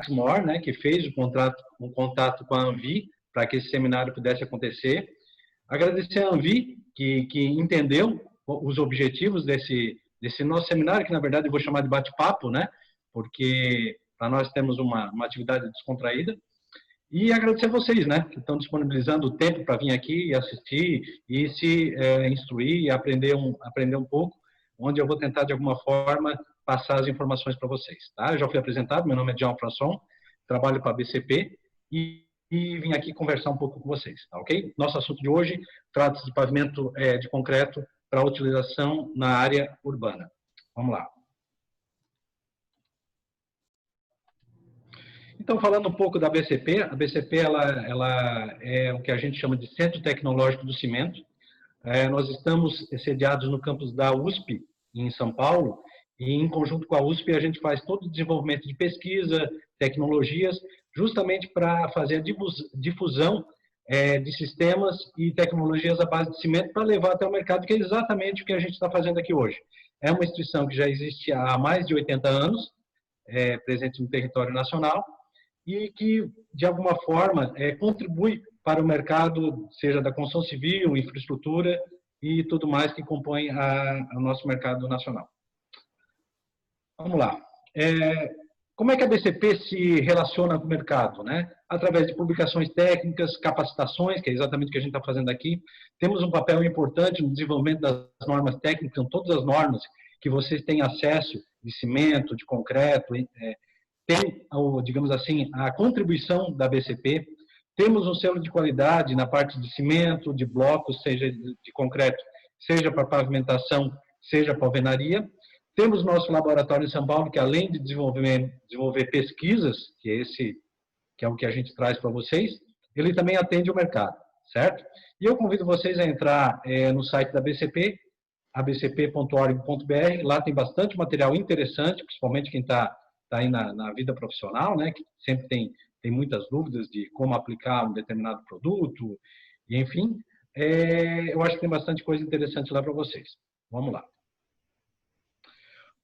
Mor, né, que fez um contato com a Anvi para que esse seminário pudesse acontecer. Agradecer a Anvi, que entendeu os objetivos desse nosso seminário, que na verdade eu vou chamar de bate-papo, né, porque para nós temos uma atividade descontraída. E agradecer a vocês, né, que estão disponibilizando o tempo para vir aqui e assistir e se instruir e aprender um pouco, onde eu vou tentar, de alguma forma, passar as informações para vocês. Tá? Eu já fui apresentado, meu nome é Jean Françon, trabalho para a BCP e vim aqui conversar um pouco com vocês, tá, ok? Nosso assunto de hoje trata-se de pavimento de concreto para utilização na área urbana. Vamos lá. Então, falando um pouco da BCP, a BCP ela é o que a gente chama de Centro Tecnológico do Cimento. Nós estamos sediados no campus da USP, em São Paulo, e em conjunto com a USP a gente faz todo o desenvolvimento de pesquisa, tecnologias, justamente para fazer a difusão de sistemas e tecnologias à base de cimento para levar até o mercado, que é exatamente o que a gente está fazendo aqui hoje. É uma instituição que já existe há mais de 80 anos, presente no território nacional, e que, de alguma forma, contribui para o mercado, seja da construção civil, infraestrutura e tudo mais que compõe o nosso mercado nacional. Vamos lá. Como é que a BCP se relaciona com o mercado, né? Através de publicações técnicas, capacitações, que é exatamente o que a gente está fazendo aqui. Temos um papel importante no desenvolvimento das normas técnicas, são todas as normas que vocês têm acesso, de cimento, de concreto, tem, digamos assim, a contribuição da BCP. Temos um selo de qualidade na parte de cimento, de blocos, seja de concreto, seja para pavimentação, seja para alvenaria. Temos nosso laboratório em São Paulo, que além de desenvolver pesquisas, que é o que a gente traz para vocês, ele também atende o mercado, certo? E eu convido vocês a entrar no site da BCP, abcp.org.br. Lá tem bastante material interessante, principalmente quem está aí na vida profissional, né, que sempre tem muitas dúvidas de como aplicar um determinado produto, e enfim, eu acho que tem bastante coisa interessante lá para vocês. Vamos lá.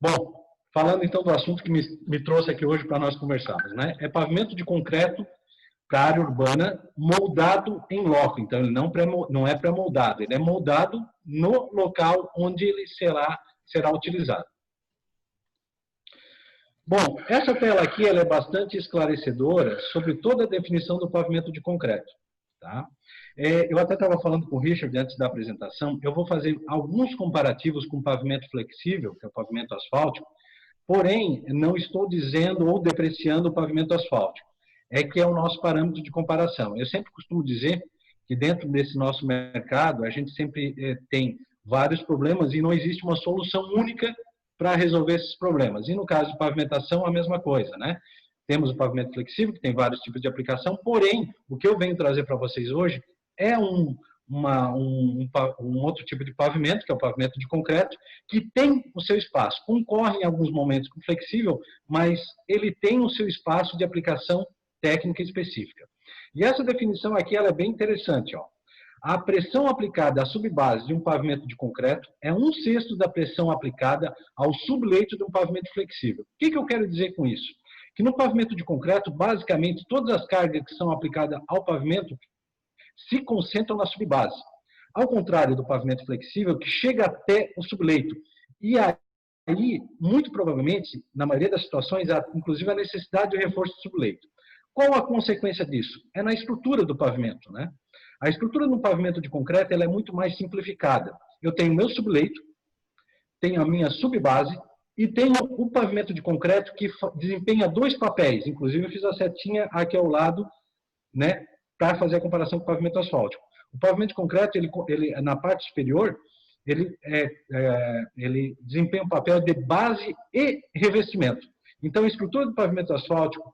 Bom, falando então do assunto que me trouxe aqui hoje para nós conversarmos, né, é pavimento de concreto para a área urbana moldado em loco. Então, ele não é pré-moldado, ele é moldado no local onde ele será utilizado. Bom, essa tela aqui ela é bastante esclarecedora sobre toda a definição do pavimento de concreto. Tá? Eu até estava falando com o Richard antes da apresentação, eu vou fazer alguns comparativos com o pavimento flexível, que é o pavimento asfáltico, porém, não estou dizendo ou depreciando o pavimento asfáltico, que é o nosso parâmetro de comparação. Eu sempre costumo dizer que dentro desse nosso mercado, a gente sempre tem vários problemas e não existe uma solução única para resolver esses problemas. E no caso de pavimentação, a mesma coisa, né? Temos o pavimento flexível, que tem vários tipos de aplicação, porém, o que eu venho trazer para vocês hoje é um outro tipo de pavimento, que é o pavimento de concreto, que tem o seu espaço. Concorre em alguns momentos com o flexível, mas ele tem o seu espaço de aplicação técnica específica. E essa definição aqui ela é bem interessante, ó. A pressão aplicada à subbase de um pavimento de concreto é 1/6 da pressão aplicada ao subleito de um pavimento flexível. O que eu quero dizer com isso? Que no pavimento de concreto, basicamente, todas as cargas que são aplicadas ao pavimento se concentram na subbase. Ao contrário do pavimento flexível, que chega até o subleito. E aí, muito provavelmente, na maioria das situações, há inclusive a necessidade de reforço do subleito. Qual a consequência disso? É na estrutura do pavimento, né? A estrutura do pavimento de concreto ela é muito mais simplificada. Eu tenho meu subleito, tenho a minha subbase e tenho o pavimento de concreto que desempenha dois papéis. Inclusive, eu fiz a setinha aqui ao lado, né, para fazer a comparação com o pavimento asfáltico. O pavimento de concreto, ele na parte superior, ele desempenha um papel de base e revestimento. Então, a estrutura do pavimento asfáltico,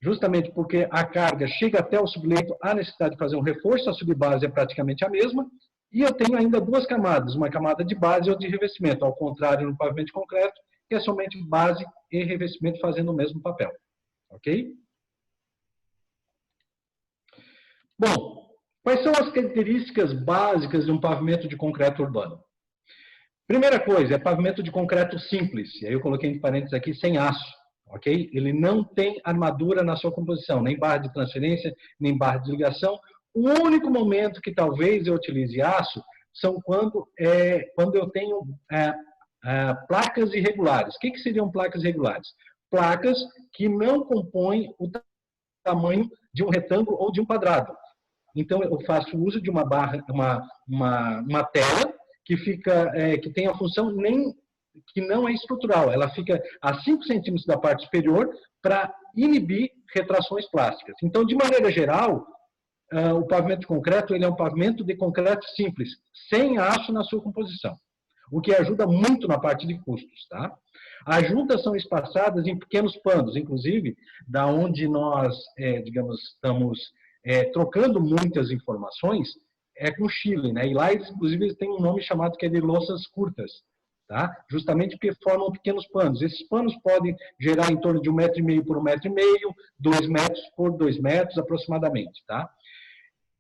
justamente porque a carga chega até o subleito, há necessidade de fazer um reforço, a subbase é praticamente a mesma, e eu tenho ainda duas camadas, uma camada de base e outra de revestimento, ao contrário no pavimento de concreto, que é somente base e revestimento fazendo o mesmo papel. Ok? Bom, quais são as características básicas de um pavimento de concreto urbano? Primeira coisa, é pavimento de concreto simples, e aí eu coloquei entre parênteses aqui, sem aço. ok? Ele não tem armadura na sua composição, nem barra de transferência, nem barra de ligação. O único momento que talvez eu utilize aço são quando eu tenho placas irregulares. O que seriam placas irregulares? Placas que não compõem o tamanho de um retângulo ou de um quadrado. Então, eu faço uso de uma barra, uma tela que tem a função que não é estrutural. Ela fica a 5 centímetros da parte superior para inibir retrações plásticas. Então, de maneira geral, o pavimento de concreto ele é um pavimento de concreto simples, sem aço na sua composição, o que ajuda muito na parte de custos. Tá? As juntas são espaçadas em pequenos panos, inclusive, da onde nós, digamos, estamos trocando muitas informações, é com o Chile, né? E lá, inclusive, eles têm um nome chamado que é de louças curtas, tá? Justamente porque formam pequenos panos. Esses panos podem gerar em torno de 1,5 m por 1,5 m, 2 metros por 2 metros aproximadamente, tá?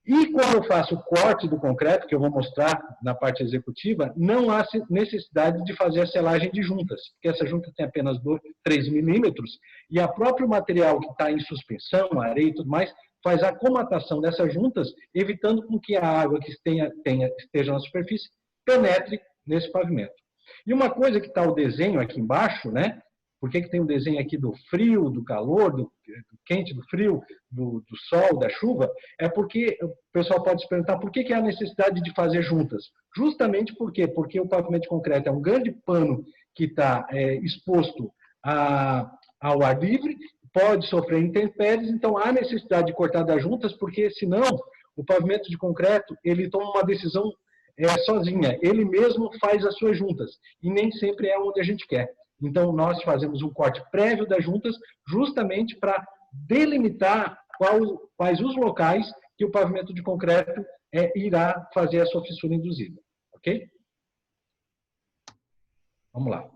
E quando eu faço o corte do concreto, que eu vou mostrar na parte executiva, não há necessidade de fazer a selagem de juntas, porque essa junta tem apenas 3 milímetros, e o próprio material que está em suspensão, areia e tudo mais, faz a comatação dessas juntas, evitando com que a água que esteja na superfície penetre nesse pavimento. E uma coisa que está o desenho aqui embaixo, né? Por que tem um desenho aqui do frio, do calor, do quente, do frio, do sol, da chuva? É porque o pessoal pode se perguntar por que há necessidade de fazer juntas. Justamente por quê? Porque o pavimento de concreto é um grande pano que está exposto ao ar livre, pode sofrer intempéries, então há necessidade de cortar das juntas, porque senão o pavimento de concreto ele toma uma decisão sozinha, ele mesmo faz as suas juntas, e nem sempre é onde a gente quer. Então, nós fazemos um corte prévio das juntas, justamente para delimitar quais os locais que o pavimento de concreto irá fazer a sua fissura induzida. Ok? Vamos lá.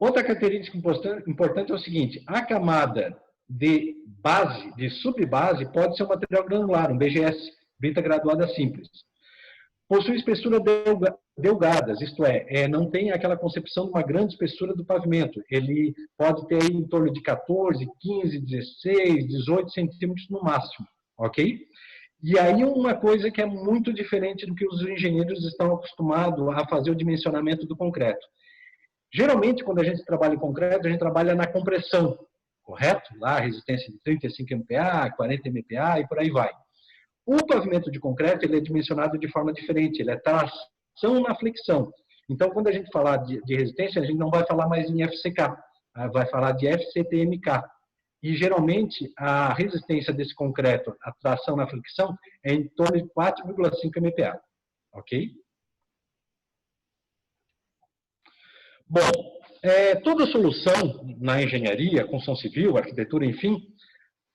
Outra característica importante é o seguinte: a camada de base, de subbase, pode ser um material granular, um BGS, brita graduada simples. Possui espessura delgadas, isto não tem aquela concepção de uma grande espessura do pavimento. Ele pode ter aí em torno de 14, 15, 16, 18 centímetros no máximo, ok? E aí uma coisa que é muito diferente do que os engenheiros estão acostumados a fazer o dimensionamento do concreto. Geralmente, quando a gente trabalha em concreto, a gente trabalha na compressão, correto? Lá, resistência de 35 MPa, 40 MPa e por aí vai. O pavimento de concreto ele é dimensionado de forma diferente, ele é tração na flexão. Então, quando a gente falar de resistência, a gente não vai falar mais em FCK, vai falar de FCTMK. E, geralmente, a resistência desse concreto, a tração na flexão, é em torno de 4,5 MPa. Ok? Bom, toda solução na engenharia, construção civil, arquitetura, enfim,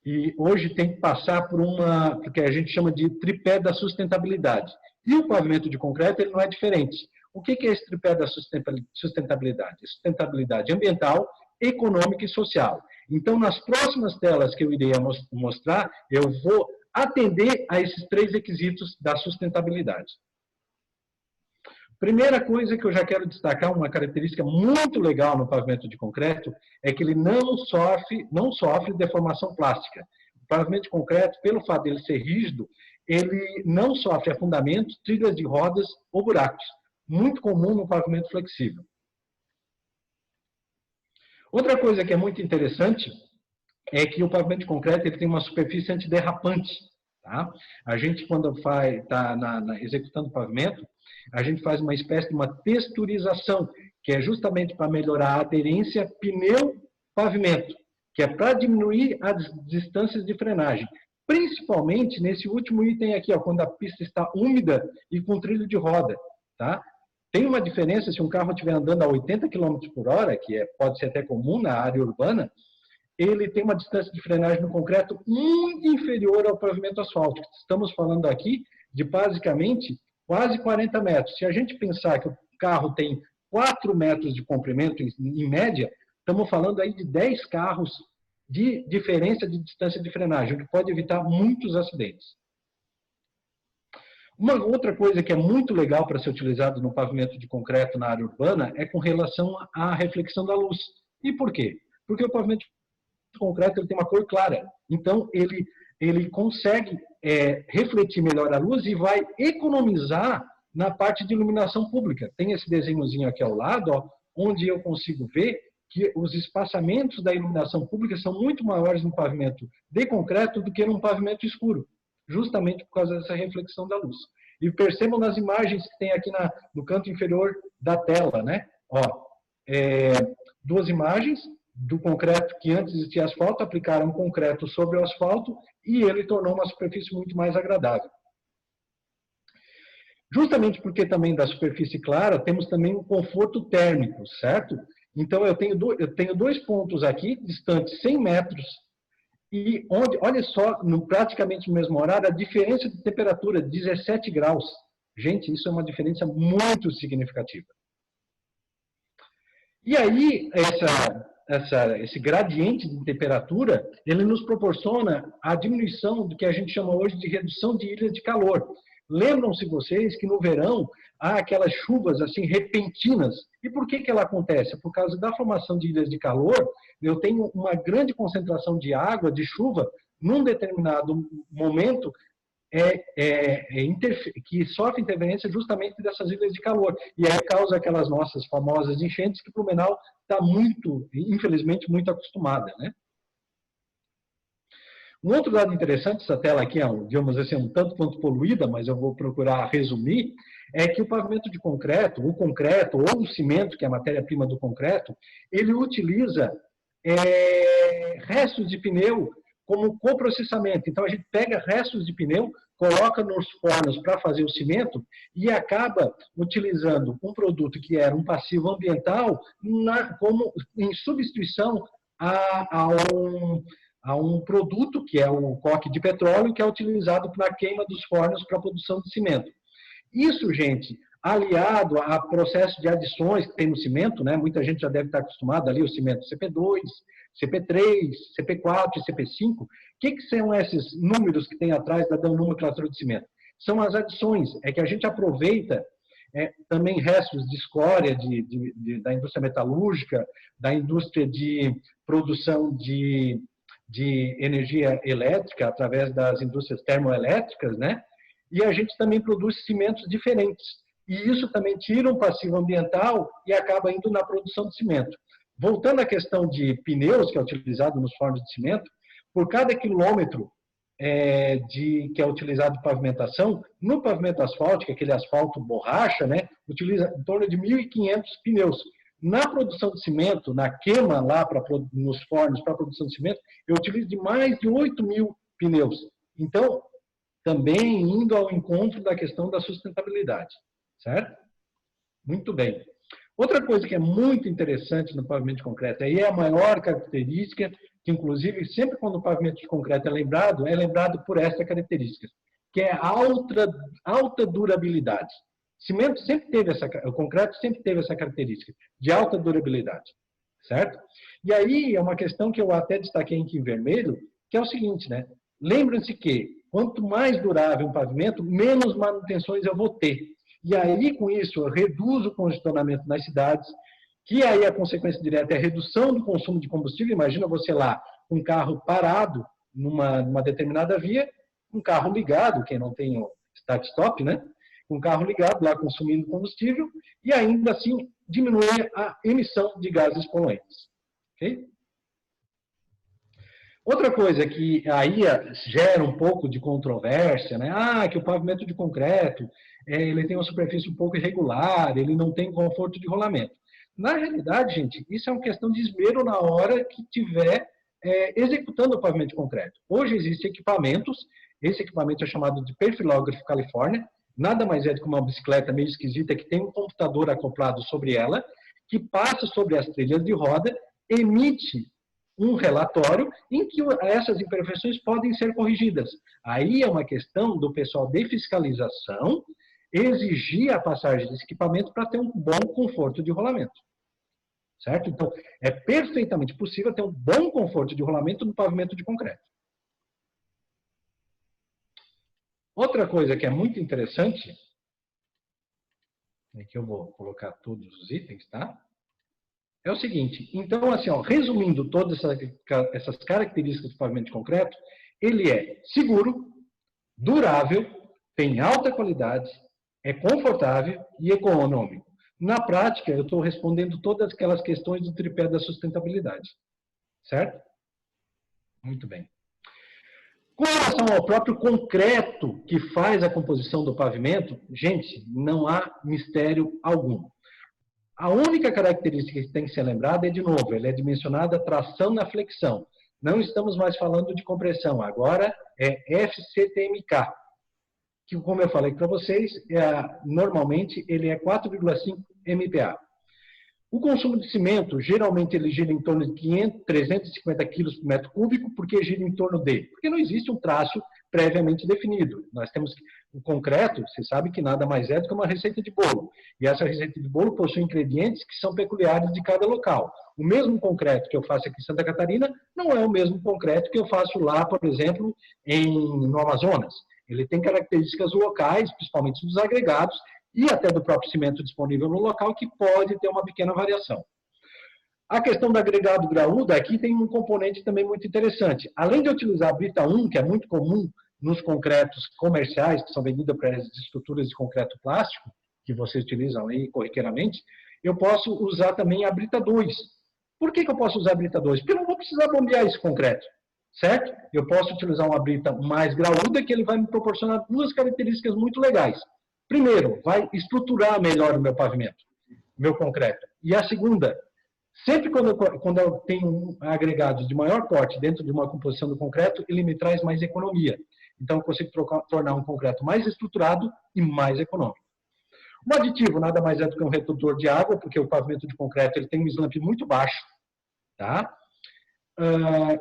e hoje tem que passar por o que a gente chama de tripé da sustentabilidade. E o pavimento de concreto ele não é diferente. O que é esse tripé da sustentabilidade? Sustentabilidade ambiental, econômica e social. Então, nas próximas telas que eu irei mostrar, eu vou atender a esses 3 requisitos da sustentabilidade. Primeira coisa que eu já quero destacar, uma característica muito legal no pavimento de concreto, é que ele não sofre deformação plástica. O pavimento de concreto, pelo fato dele ser rígido, ele não sofre afundamentos, trilhas de rodas ou buracos. Muito comum no pavimento flexível. Outra coisa que é muito interessante é que o pavimento de concreto ele tem uma superfície antiderrapante. Tá? A gente, quando está executando o pavimento, a gente faz uma espécie de uma texturização, que é justamente para melhorar a aderência pneu-pavimento, que é para diminuir as distâncias de frenagem. Principalmente nesse último item aqui, quando a pista está úmida e com trilho de roda. Tá? Tem uma diferença se um carro estiver andando a 80 km por hora, que pode ser até comum na área urbana, ele tem uma distância de frenagem no concreto muito inferior ao pavimento asfáltico. Estamos falando aqui de basicamente quase 40 metros. Se a gente pensar que o carro tem 4 metros de comprimento em média, estamos falando aí de 10 carros de diferença de distância de frenagem, o que pode evitar muitos acidentes. Uma outra coisa que é muito legal para ser utilizado no pavimento de concreto na área urbana é com relação à reflexão da luz. E por quê? Porque o pavimento de concreto ele tem uma cor clara. Então, ele consegue refletir melhor a luz e vai economizar na parte de iluminação pública. Tem esse desenhozinho aqui ao lado, ó, onde eu consigo ver que os espaçamentos da iluminação pública são muito maiores no pavimento de concreto do que num pavimento escuro, justamente por causa dessa reflexão da luz. E percebam nas imagens que tem aqui no canto inferior da tela, né? Ó, duas imagens do concreto que antes existia asfalto, aplicaram concreto sobre o asfalto e ele tornou uma superfície muito mais agradável. Justamente porque também da superfície clara, temos também um conforto térmico, certo? Então, eu tenho dois pontos aqui, distantes 100 metros, e onde, olha só, praticamente no mesmo horário, a diferença de temperatura, 17 graus. Gente, isso é uma diferença muito significativa. E aí, esse gradiente de temperatura, ele nos proporciona a diminuição do que a gente chama hoje de redução de ilhas de calor. Lembram-se vocês que no verão há aquelas chuvas assim repentinas. E por que ela acontece? Por causa da formação de ilhas de calor, eu tenho uma grande concentração de água, de chuva, num determinado momento que sofre interferência justamente dessas ilhas de calor. E aí causa aquelas nossas famosas enchentes que Blumenau está muito, infelizmente, muito acostumada, né? Um outro dado interessante, essa tela aqui é, digamos assim, um tanto quanto poluída, mas eu vou procurar resumir, é que o pavimento de concreto, o concreto ou o cimento, que é a matéria-prima do concreto, ele utiliza restos de pneu como coprocessamento. Então, a gente pega restos de pneu, coloca nos fornos para fazer o cimento e acaba utilizando um produto que era um passivo ambiental como em substituição a um produto, que é o coque de petróleo, que é utilizado na queima dos fornos para a produção de cimento. Isso, gente, aliado a processo de adições que tem no cimento, né? Muita gente já deve estar acostumada ali, o cimento CP2, CP3, CP4 e CP5. O que são esses números que tem atrás da nomenclatura de cimento? São as adições, é que a gente aproveita também restos de escória da indústria metalúrgica, da indústria de produção de energia elétrica através das indústrias termoelétricas, né? E a gente também produz cimentos diferentes. E isso também tira um passivo ambiental e acaba indo na produção de cimento. Voltando à questão de pneus, que é utilizado nos fornos de cimento, por cada quilômetro que é utilizado de pavimentação, no pavimento asfáltico, aquele asfalto borracha, né, utiliza em torno de 1.500 pneus. Na produção de cimento, na queima lá nos fornos para a produção de cimento, eu utilizo de mais de 8.000 pneus. Então, também indo ao encontro da questão da sustentabilidade, certo? Muito bem. Outra coisa que é muito interessante no pavimento de concreto, aí é a maior característica, que inclusive sempre quando o pavimento de concreto é lembrado por essa característica, que é a alta durabilidade. Cimento sempre teve o concreto sempre teve essa característica de alta durabilidade, certo? E aí é uma questão que eu até destaquei aqui em vermelho, que é o seguinte, né? Lembrem-se que quanto mais durável um pavimento, menos manutenções eu vou ter. E aí, com isso, eu reduzo o congestionamento nas cidades, que aí a consequência direta é a redução do consumo de combustível. Imagina você lá, um carro parado numa determinada via, um carro ligado, quem não tem o start-stop, né? Um carro ligado lá consumindo combustível, e ainda assim diminuir a emissão de gases poluentes. Ok? Outra coisa que aí gera um pouco de controvérsia, né? Que o pavimento de concreto ele tem uma superfície um pouco irregular, ele não tem conforto de rolamento. Na realidade, gente, isso é uma questão de esmero na hora que estiver executando o pavimento de concreto. Hoje existem equipamentos, esse equipamento é chamado de Perfilógrafo Califórnia, nada mais é do que uma bicicleta meio esquisita que tem um computador acoplado sobre ela, que passa sobre as trilhas de roda, emite um relatório em que essas imperfeições podem ser corrigidas. Aí é uma questão do pessoal de fiscalização exigir a passagem desse equipamento para ter um bom conforto de rolamento. Certo? Então, é perfeitamente possível ter um bom conforto de rolamento no pavimento de concreto. Outra coisa que é muito interessante, aqui eu vou colocar todos os itens, tá? é o seguinte, então, assim, ó, resumindo todas essas características do pavimento de concreto, ele é seguro, durável, tem alta qualidade, é confortável e econômico. Na prática, eu estou respondendo todas aquelas questões do tripé da sustentabilidade. Certo? Muito bem. Com relação ao próprio concreto que faz a composição do pavimento, gente, não há mistério algum. A única característica que tem que ser lembrada é, de novo, ela é dimensionada tração na flexão. Não estamos mais falando de compressão, agora é FCTMK, que, como eu falei para vocês, normalmente ele é 4,5 MPa. O consumo de cimento, geralmente, ele gira em torno de 350 quilos por metro cúbico. Por que gira em torno de? Porque não existe um traço previamente definido. Nós temos o concreto, você sabe que nada mais é do que uma receita de bolo. E essa receita de bolo possui ingredientes que são peculiares de cada local. O mesmo concreto que eu faço aqui em Santa Catarina não é o mesmo concreto que eu faço lá, por exemplo, no Amazonas. Ele tem características locais, principalmente dos agregados, e até do próprio cimento disponível no local, que pode ter uma pequena variação. A questão do agregado graúdo, aqui tem um componente também muito interessante. Além de utilizar a brita 1, que é muito comum nos concretos comerciais, que são vendidos para as estruturas de concreto plástico, que vocês utilizam aí corriqueiramente, eu posso usar também a brita 2. Por que eu posso usar a brita 2? Porque eu não vou precisar bombear esse concreto, certo? Eu posso utilizar uma brita mais graúda, que ele vai me proporcionar duas características muito legais. Primeiro, vai estruturar melhor o meu pavimento, meu concreto. E a segunda, sempre quando eu tenho agregados de maior porte dentro de uma composição do concreto, ele me traz mais economia. Então, eu consigo tornar um concreto mais estruturado e mais econômico. O aditivo nada mais é do que um redutor de água, porque o pavimento de concreto ele tem um slump muito baixo. Tá?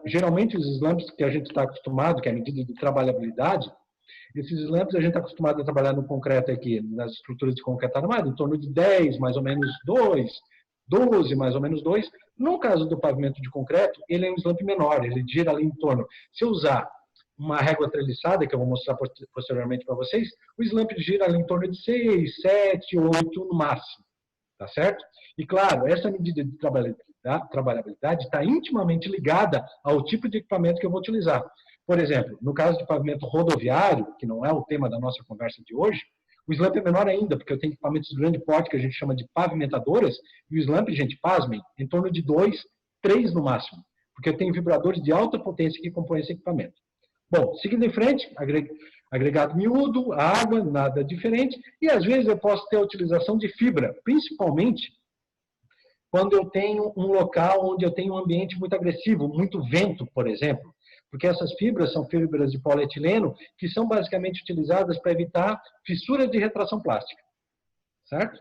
Geralmente, os slumps que a gente está acostumado, que é a medida de trabalhabilidade, esses slumps a gente está acostumado a trabalhar no concreto aqui, nas estruturas de concreto armado, em torno de 10, mais ou menos 2, 12, mais ou menos 2. No caso do pavimento de concreto, ele é um slump menor, ele gira ali em torno. Se eu usar uma régua treliçada, que eu vou mostrar posteriormente para vocês, o slump gira ali em torno de 6, 7, 8 no máximo. Tá certo? E, claro, essa medida de trabalhabilidade está intimamente ligada ao tipo de equipamento que eu vou utilizar. Por exemplo, no caso de pavimento rodoviário, que não é o tema da nossa conversa de hoje, o slump é menor ainda, porque eu tenho equipamentos de grande porte, que a gente chama de pavimentadoras, e o slump, gente, pasmem, em torno de 2, 3 no máximo, porque eu tenho vibradores de alta potência que compõem esse equipamento. Bom, seguindo em frente, agregado miúdo, água, nada diferente, e às vezes eu posso ter a utilização de fibra, principalmente quando eu tenho um local onde eu tenho um ambiente muito agressivo, muito vento, por exemplo. Porque essas fibras são fibras de polietileno que são basicamente utilizadas para evitar fissuras de retração plástica. Certo?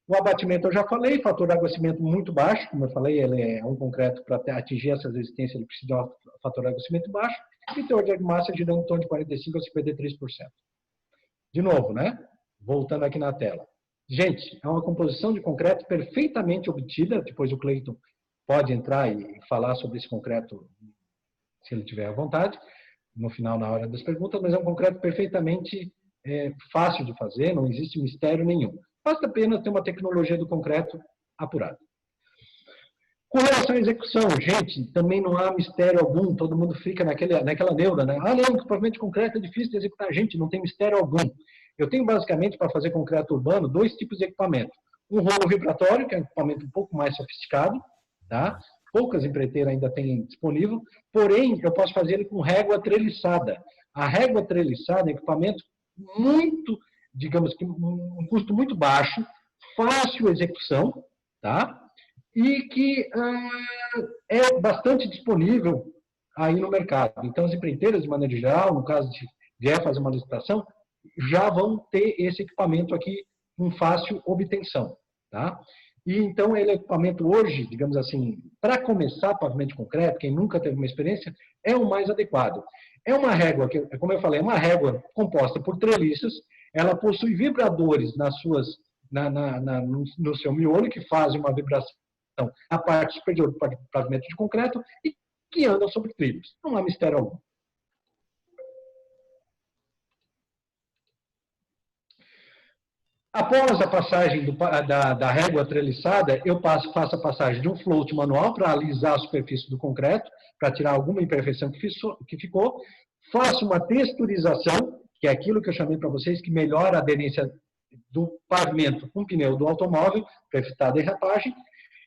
O abatimento eu já falei, fator de aguacimento muito baixo, como eu falei, ele é um concreto para atingir essa resistência, ele precisa de um fator de aguacimento baixo, e teor de massa girando em torno de 45% a 53%. De novo, né? Voltando aqui na tela. Gente, é uma composição de concreto perfeitamente obtida, depois o Cleiton pode entrar e falar sobre esse concreto se ele tiver à vontade, no final, na hora das perguntas, mas é um concreto perfeitamente fácil de fazer, não existe mistério nenhum. Basta apenas ter uma tecnologia do concreto apurada. Com relação à execução, gente, também não há mistério algum, todo mundo fica naquela neura, né? Ah, não, que pavimento de concreto é difícil de executar. Gente, não tem mistério algum. Eu tenho basicamente, para fazer concreto urbano, 2 tipos de equipamento. Um rolo vibratório, que é um equipamento um pouco mais sofisticado, tá? Poucas empreiteiras ainda têm disponível, porém, eu posso fazer ele com régua treliçada. A régua treliçada é um equipamento muito, digamos que, um custo muito baixo, fácil execução, tá? E que é bastante disponível aí no mercado. Então, as empreiteiras, de maneira geral, no caso de vier fazer uma licitação, já vão ter esse equipamento aqui com fácil obtenção, tá? E então ele é equipamento hoje, digamos assim, para começar pavimento de concreto, quem nunca teve uma experiência, é o mais adequado. É uma régua, que, como eu falei, é uma régua composta por treliças, ela possui vibradores no seu miolo, que fazem uma vibração na parte superior do pavimento de concreto e que andam sobre trilhos. Não há mistério algum. Após a passagem da régua treliçada, eu faço a passagem de um float manual para alisar a superfície do concreto, para tirar alguma imperfeição que ficou. Faço uma texturização, que é aquilo que eu chamei para vocês, que melhora a aderência do pavimento com o pneu do automóvel, para evitar a derrapagem.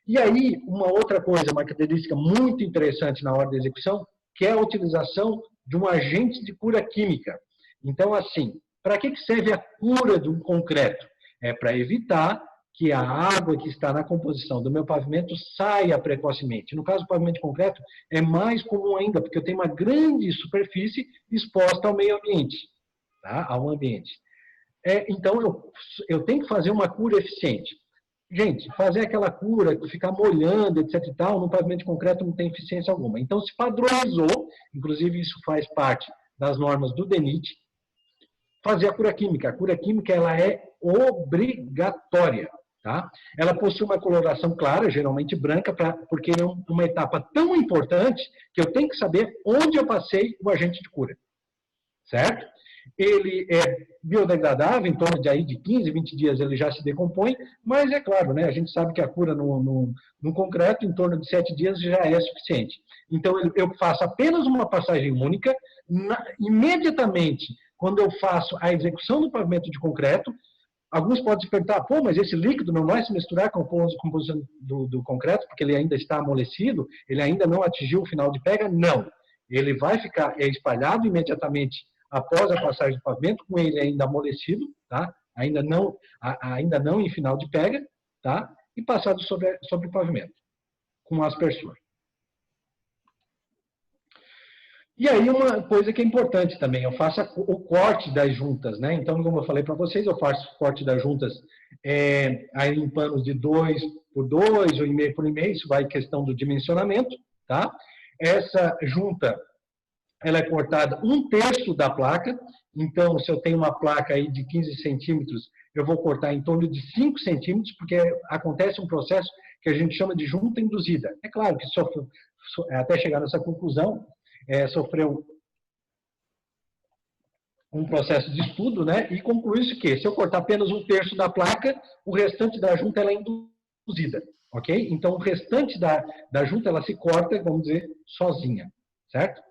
E aí, uma outra coisa, uma característica muito interessante na hora da execução, que é a utilização de um agente de cura química. Então, assim, para que serve a cura do concreto? É para evitar que a água que está na composição do meu pavimento saia precocemente. No caso do pavimento de concreto, é mais comum ainda, porque eu tenho uma grande superfície exposta ao meio ambiente, tá? Ao ambiente. Então, eu tenho que fazer uma cura eficiente. Gente, fazer aquela cura, ficar molhando, etc e tal, no pavimento de concreto não tem eficiência alguma. Então, se padronizou, inclusive isso faz parte das normas do DENIT, fazer a cura química. A cura química, ela é obrigatória, tá? Ela possui uma coloração clara, geralmente branca, porque é uma etapa tão importante que eu tenho que saber onde eu passei o agente de cura, certo? Ele é biodegradável, em torno de 15, 20 dias ele já se decompõe, mas é claro, né, a gente sabe que a cura no concreto, em torno de 7 dias, já é suficiente. Então, eu faço apenas uma passagem única, imediatamente, quando eu faço a execução do pavimento de concreto, alguns podem se perguntar, pô, mas esse líquido não vai se misturar com a composição do concreto, porque ele ainda está amolecido, ele ainda não atingiu o final de pega? Não. Ele vai ficar espalhado imediatamente após a passagem do pavimento, com ele ainda amolecido, tá? ainda não em final de pega, tá? E passado sobre o pavimento, com aspersor. E aí uma coisa que é importante também, eu faço o corte das juntas, né? Então, como eu falei para vocês, eu faço o corte das juntas aí em panos de 2 por 2 ou 1,5 por 1,5, isso vai questão do dimensionamento, tá? Essa junta, ela é cortada 1/3 da placa, então, se eu tenho uma placa aí de 15 centímetros, eu vou cortar em torno de 5 centímetros, porque acontece um processo que a gente chama de junta induzida. É claro que até chegar nessa conclusão, sofreu um processo de estudo, né, e concluiu-se que, se eu cortar apenas 1/3 da placa, o restante da junta ela é induzida, ok? Então, o restante da junta, ela se corta, vamos dizer, sozinha, certo?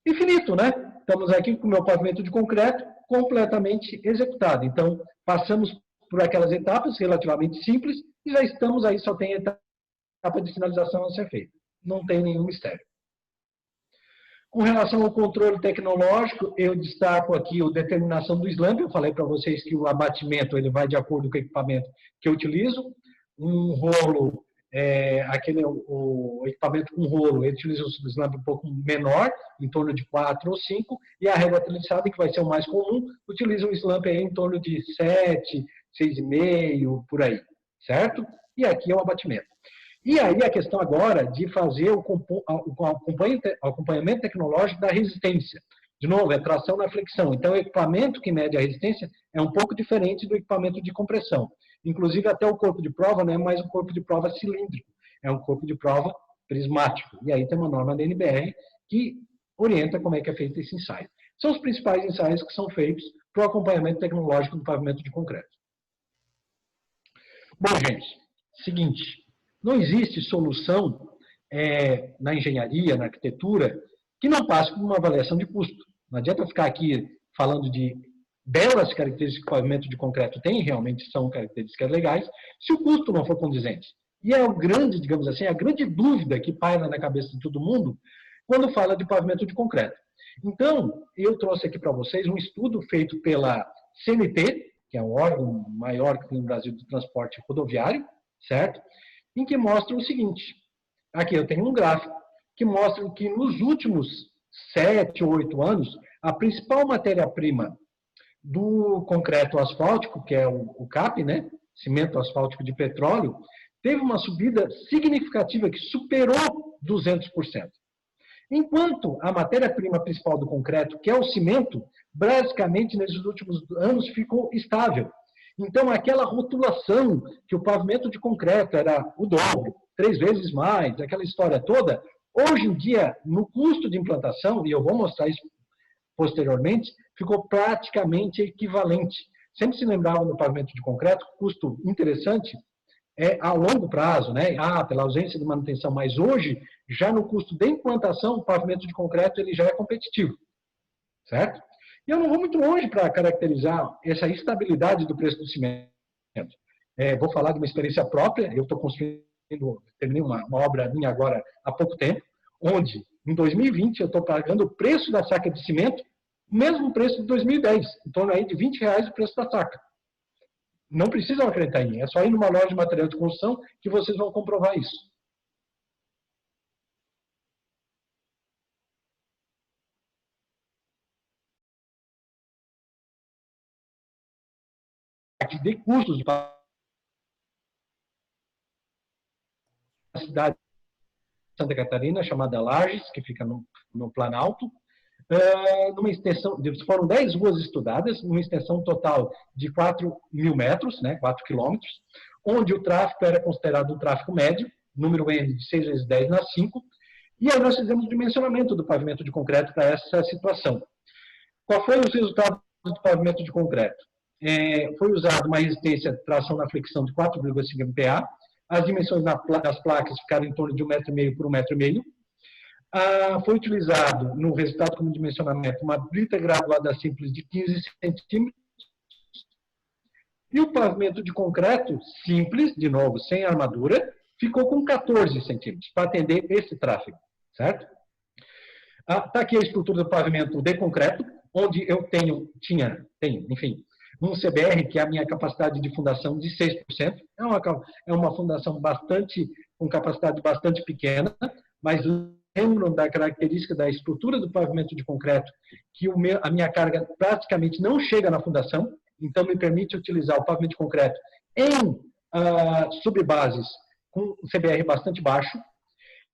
E finito, né? Estamos aqui com o meu pavimento de concreto completamente executado. Então, passamos por aquelas etapas relativamente simples e já estamos aí, só tem a etapa de finalização a ser feita. Não tem nenhum mistério. Com relação ao controle tecnológico, eu destaco aqui a determinação do SLAMP. Eu falei para vocês que o abatimento ele vai de acordo com o equipamento que eu utilizo. Um rolo, o equipamento com rolo, ele utiliza o SLAMP um pouco menor, em torno de 4 ou 5, e a régua treliçada, que vai ser o mais comum, utiliza um SLAMP aí em torno de 7, 6,5, por aí, certo? E aqui é o abatimento. E aí a questão agora de fazer o acompanhamento tecnológico da resistência. De novo, é tração na flexão. Então, o equipamento que mede a resistência é um pouco diferente do equipamento de compressão. Inclusive, até o corpo de prova não é mais um corpo de prova cilíndrico, é um corpo de prova prismático. E aí tem uma norma da NBR que orienta como é que é feito esse ensaio. São os principais ensaios que são feitos para o acompanhamento tecnológico do pavimento de concreto. Bom, gente, seguinte... Não existe solução na engenharia, na arquitetura, que não passe por uma avaliação de custo. Não adianta ficar aqui falando de belas características que o pavimento de concreto tem, realmente são características legais, se o custo não for condizente. E é o grande, digamos assim, a grande dúvida que paira na cabeça de todo mundo quando fala de pavimento de concreto. Então, eu trouxe aqui para vocês um estudo feito pela CNT, que é o órgão maior que tem no Brasil de transporte rodoviário, certo? Em que mostra o seguinte, aqui eu tenho um gráfico, que mostra que nos últimos 7 ou 8 anos, a principal matéria-prima do concreto asfáltico, que é o CAP, né? Cimento asfáltico de petróleo, teve uma subida significativa que superou 200%. Enquanto a matéria-prima principal do concreto, que é o cimento, basicamente nesses últimos anos ficou estável. Então, aquela rotulação que o pavimento de concreto era o dobro, 3 vezes mais, aquela história toda, hoje em dia, no custo de implantação, e eu vou mostrar isso posteriormente, ficou praticamente equivalente. sempre se lembrava no pavimento de concreto, custo interessante é a longo prazo, né? Pela ausência de manutenção, mas hoje, já no custo de implantação, o pavimento de concreto ele já é competitivo, certo? E eu não vou muito longe para caracterizar essa estabilidade do preço do cimento. Vou falar de uma experiência própria, eu estou terminei uma obra minha agora há pouco tempo, onde em 2020 eu estou pagando o preço da saca de cimento, o mesmo preço de 2010, em torno aí de R$ 20 o preço da saca. Não precisam acreditar em mim, é só ir numa loja de material de construção que vocês vão comprovar isso. De custos para a cidade de Santa Catarina, chamada Lages, que fica no Planalto, numa extensão, foram 10 ruas estudadas, numa extensão total de 4.000 metros, né, 4 quilômetros, onde o tráfego era considerado um tráfego médio, número N de 6 vezes 10 na 5, e aí nós fizemos o dimensionamento do pavimento de concreto para essa situação. Qual foi os resultados do pavimento de concreto? Foi usado uma resistência de tração na flexão de 4,5 MPa, as dimensões das placas ficaram em torno de 1,5 m por 1,5 m. Foi utilizado no resultado como dimensionamento uma brita graduada simples de 15 centímetros e o pavimento de concreto simples, de novo, sem armadura, ficou com 14 centímetros para atender esse tráfego, certo? Está aqui a estrutura do pavimento de concreto, onde eu tenho, enfim, um CBR, que é a minha capacidade de fundação de 6%. É uma fundação com capacidade bastante pequena, mas lembram da característica da estrutura do pavimento de concreto, que a minha carga praticamente não chega na fundação, então me permite utilizar o pavimento de concreto em subbases com um CBR bastante baixo.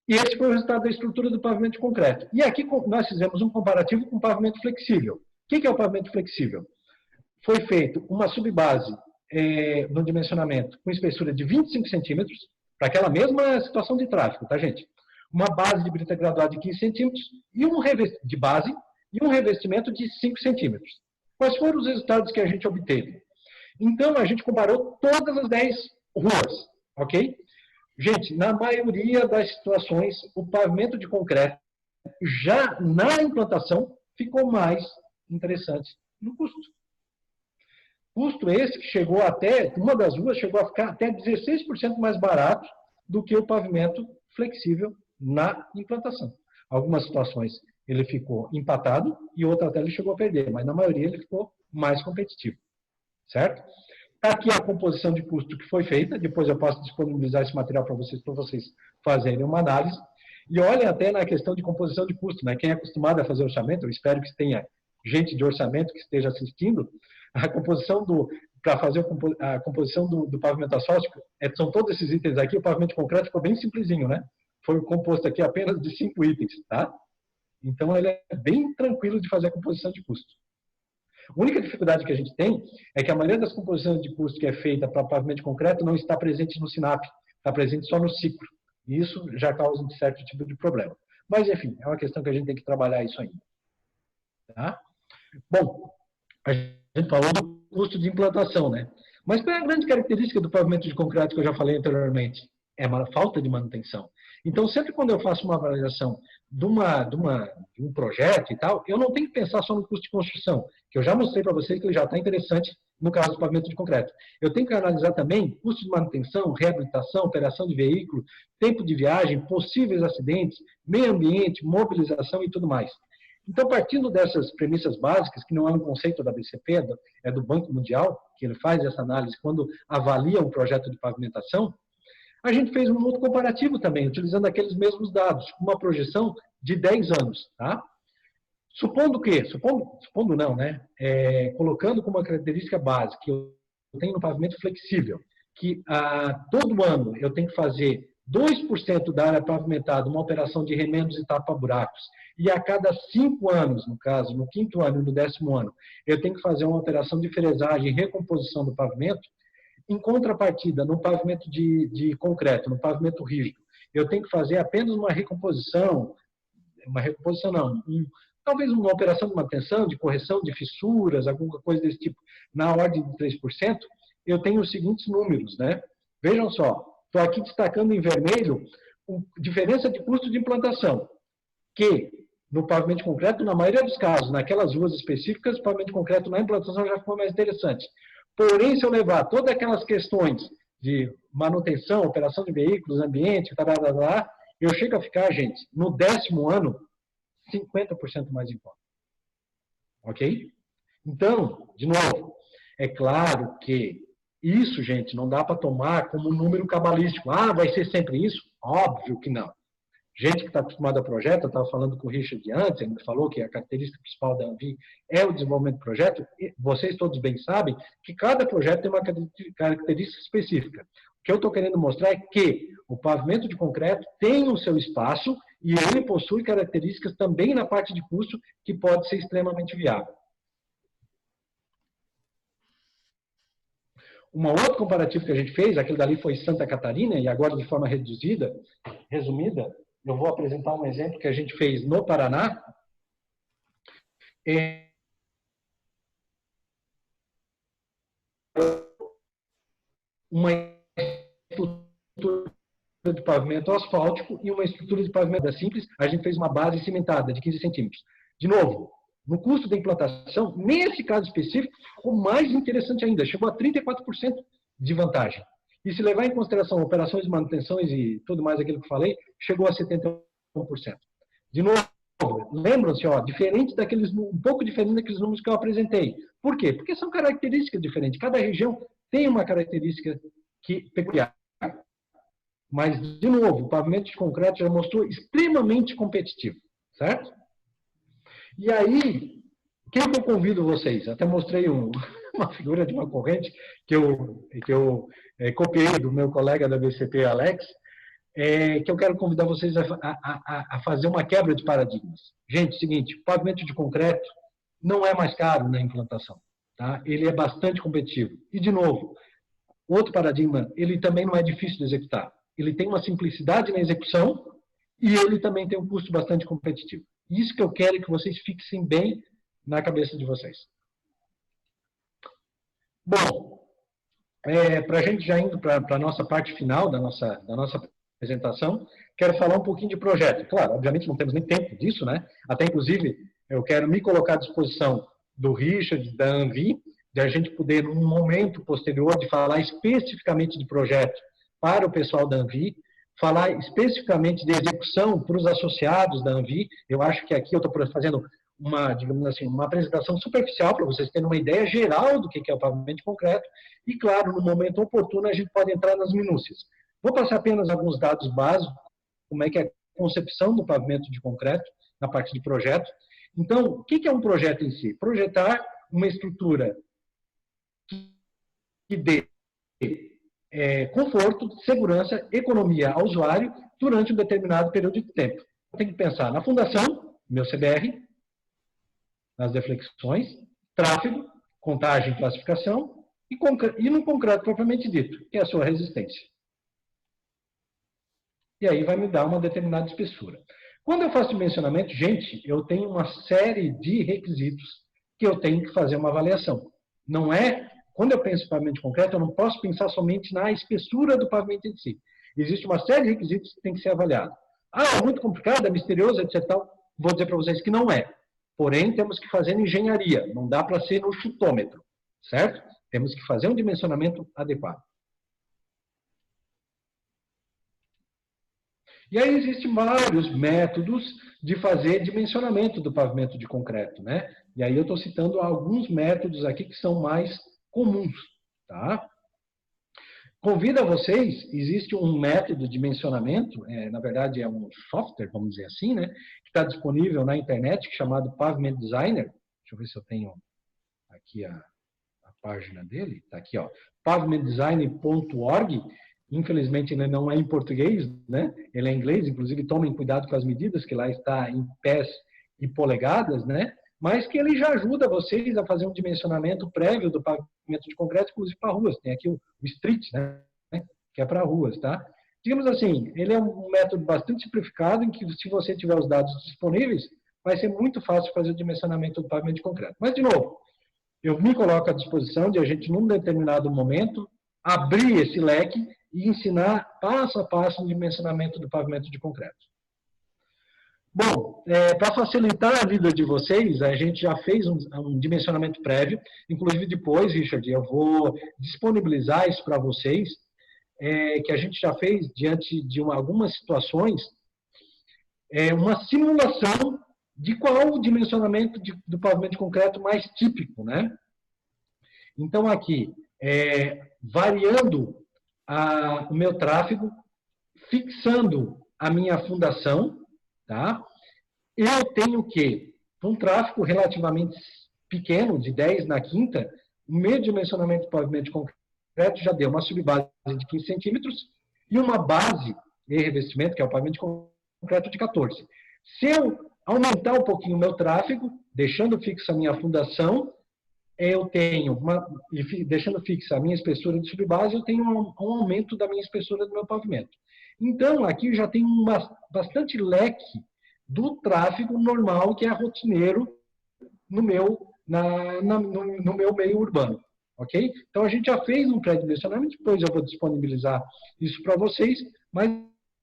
E esse foi o resultado da estrutura do pavimento de concreto. E aqui nós fizemos um comparativo com o pavimento flexível. O que é o pavimento flexível? Foi feito uma subbase no dimensionamento com espessura de 25 centímetros, para aquela mesma situação de tráfego, tá, gente? Uma base de brita graduada de 15 centímetros de base e um revestimento de 5 centímetros. Quais foram os resultados que a gente obteve? Então, a gente comparou todas as 10 ruas, ok? Gente, na maioria das situações, o pavimento de concreto, já na implantação, ficou mais interessante no custo. Custo esse que chegou até, uma das ruas chegou a ficar até 16% mais barato do que o pavimento flexível na implantação. Algumas situações ele ficou empatado e outra até ele chegou a perder, mas na maioria ele ficou mais competitivo, certo? Aqui a composição de custo que foi feita, depois eu posso disponibilizar esse material para vocês fazerem uma análise. E olhem até na questão de composição de custo, né? Quem é acostumado a fazer orçamento, eu espero que tenha gente de orçamento que esteja assistindo, a composição para fazer a composição do pavimento asfáltico, são todos esses itens aqui, o pavimento de concreto ficou bem simplesinho, né? Foi composto aqui apenas de 5 itens, tá? Então ele é bem tranquilo de fazer a composição de custo. A única dificuldade que a gente tem é que a maioria das composições de custo que é feita para pavimento de concreto não está presente no SINAP, está presente só no ciclo. E isso já causa um certo tipo de problema. Mas, enfim, é uma questão que a gente tem que trabalhar isso ainda. Tá? Bom, a gente falou do custo de implantação, né? Mas qual é a grande característica do pavimento de concreto que eu já falei anteriormente? É a falta de manutenção. Então, sempre quando eu faço uma avaliação de um projeto e tal, eu não tenho que pensar só no custo de construção, que eu já mostrei para vocês que ele já está interessante no caso do pavimento de concreto. Eu tenho que analisar também custo de manutenção, reabilitação, operação de veículo, tempo de viagem, possíveis acidentes, meio ambiente, mobilização e tudo mais. Então, partindo dessas premissas básicas, que não é um conceito da BCP, é do Banco Mundial, que ele faz essa análise quando avalia um projeto de pavimentação, a gente fez um outro comparativo também, utilizando aqueles mesmos dados, uma projeção de 10 anos. Tá? Supondo não, né? Colocando como uma característica base que eu tenho no pavimento flexível, que todo ano eu tenho que fazer 2% da área pavimentada, uma operação de remendos e tapa-buracos, e a cada 5 anos, no caso, no 5º ano e no 10º ano, eu tenho que fazer uma operação de fresagem e recomposição do pavimento. Em contrapartida, no pavimento de concreto, no pavimento rígido, eu tenho que fazer apenas uma recomposição não, talvez uma operação de manutenção, de correção de fissuras, alguma coisa desse tipo, na ordem de 3%, eu tenho os seguintes números, né? Vejam só, estou aqui destacando em vermelho a diferença de custo de implantação, que no pavimento de concreto, na maioria dos casos, naquelas ruas específicas, o pavimento de concreto na implantação já ficou mais interessante. Porém, se eu levar todas aquelas questões de manutenção, operação de veículos, ambiente, eu chego a ficar, gente, no 10º ano, 50% mais em conta. Ok? Então, de novo, é claro que isso, gente, não dá para tomar como um número cabalístico. Ah, vai ser sempre isso? Óbvio que não. Gente que está acostumada a projeto, eu estava falando com o Richard antes, ele me falou que a característica principal da ANVI é o desenvolvimento do projeto, e vocês todos bem sabem que cada projeto tem uma característica específica. O que eu estou querendo mostrar é que o pavimento de concreto tem o seu espaço e ele possui características também na parte de custo que pode ser extremamente viável. Uma outra comparativa que a gente fez, aquele dali foi Santa Catarina, e agora de forma resumida, eu vou apresentar um exemplo que a gente fez no Paraná. Uma estrutura de pavimento asfáltico e uma estrutura de pavimento simples. A gente fez uma base cimentada de 15 centímetros. De novo, no custo da implantação, nesse caso específico, ficou mais interessante ainda, chegou a 34% de vantagem. E se levar em consideração operações de manutenções e tudo mais aquilo que eu falei, chegou a 71%. De novo, lembram-se, diferente daqueles, um pouco diferente daqueles números que eu apresentei. Por quê? Porque são características diferentes. Cada região tem uma característica peculiar. Mas, de novo, o pavimento de concreto já mostrou extremamente competitivo, certo? E aí, quem que eu convido vocês? Até mostrei uma figura de uma corrente que eu copiei do meu colega da BCP, Alex, que eu quero convidar vocês a fazer uma quebra de paradigmas. Gente, seguinte, o pavimento de concreto não é mais caro na implantação. Tá? Ele é bastante competitivo. E, de novo, outro paradigma, ele também não é difícil de executar. Ele tem uma simplicidade na execução e ele também tem um custo bastante competitivo. Isso que eu quero que vocês fixem bem na cabeça de vocês. Bom, para a gente já indo para a nossa parte final da nossa apresentação, quero falar um pouquinho de projeto. Claro, obviamente não temos nem tempo disso, né? Até, inclusive, eu quero me colocar à disposição do Richard, da ANVI, de a gente poder, num momento posterior, de falar especificamente de projeto para o pessoal da ANVI, falar especificamente de execução para os associados da ANVI. Eu acho que aqui eu estou fazendo digamos assim, uma apresentação superficial para vocês terem uma ideia geral do que é o pavimento de concreto e, claro, no momento oportuno a gente pode entrar nas minúcias. Vou passar apenas alguns dados básicos, como é que é a concepção do pavimento de concreto na parte de projeto. Então, o que é um projeto em si? Projetar uma estrutura que dê conforto, segurança, economia ao usuário durante um determinado período de tempo. Tem que pensar na fundação, meu CBR, nas deflexões, tráfego, contagem e classificação, e no concreto propriamente dito, que é a sua resistência. E aí vai me dar uma determinada espessura. Quando eu faço dimensionamento, gente, eu tenho uma série de requisitos que eu tenho que fazer uma avaliação. Não é, quando eu penso em pavimento de concreto, eu não posso pensar somente na espessura do pavimento em si. Existe uma série de requisitos que tem que ser avaliado. Ah, é muito complicado, é misterioso, etc. Vou dizer para vocês que não é. Porém, temos que fazer engenharia. Não dá para ser no chutômetro, certo? Temos que fazer um dimensionamento adequado. E aí existem vários métodos de fazer dimensionamento do pavimento de concreto, né? E aí eu estou citando alguns métodos aqui que são mais comuns, tá? Convido a vocês, existe um método de dimensionamento, na verdade é um software, vamos dizer assim, né? Que está disponível na internet, chamado Pavement Designer. Deixa eu ver se eu tenho aqui a página dele. Está aqui, ó, pavementdesign.org. Infelizmente, ele não é em português, né? Ele é em inglês, inclusive tomem cuidado com as medidas, que lá está em pés e polegadas, né? Mas que ele já ajuda vocês a fazer um dimensionamento prévio do pavimento de concreto, inclusive para ruas. Tem aqui o street, né? Que é para ruas, tá? Digamos assim, ele é um método bastante simplificado, em que se você tiver os dados disponíveis, vai ser muito fácil fazer o dimensionamento do pavimento de concreto. Mas, de novo, eu me coloco à disposição de a gente, num determinado momento, abrir esse leque e ensinar passo a passo o dimensionamento do pavimento de concreto. Bom, para facilitar a vida de vocês, a gente já fez um dimensionamento prévio, inclusive depois, Richard, eu vou disponibilizar isso para vocês, que a gente já fez diante de algumas situações, uma simulação de qual o dimensionamento do pavimento de concreto mais típico, né? Então, aqui, variando o meu tráfego, fixando a minha fundação, tá? Eu tenho que, um tráfego relativamente pequeno, de 10 na quinta, o meu dimensionamento do pavimento de concreto já deu uma subbase de 15 centímetros e uma base de revestimento, que é o pavimento de concreto, de 14. Se eu aumentar um pouquinho o meu tráfego, deixando fixa a minha fundação, eu tenho, deixando fixa a minha espessura de subbase, eu tenho um aumento da minha espessura do meu pavimento. Então, aqui já tem bastante leque do tráfego normal, que é rotineiro no meu meio urbano. Ok? Então, a gente já fez um pré-dimensionamento, depois eu vou disponibilizar isso para vocês, mas,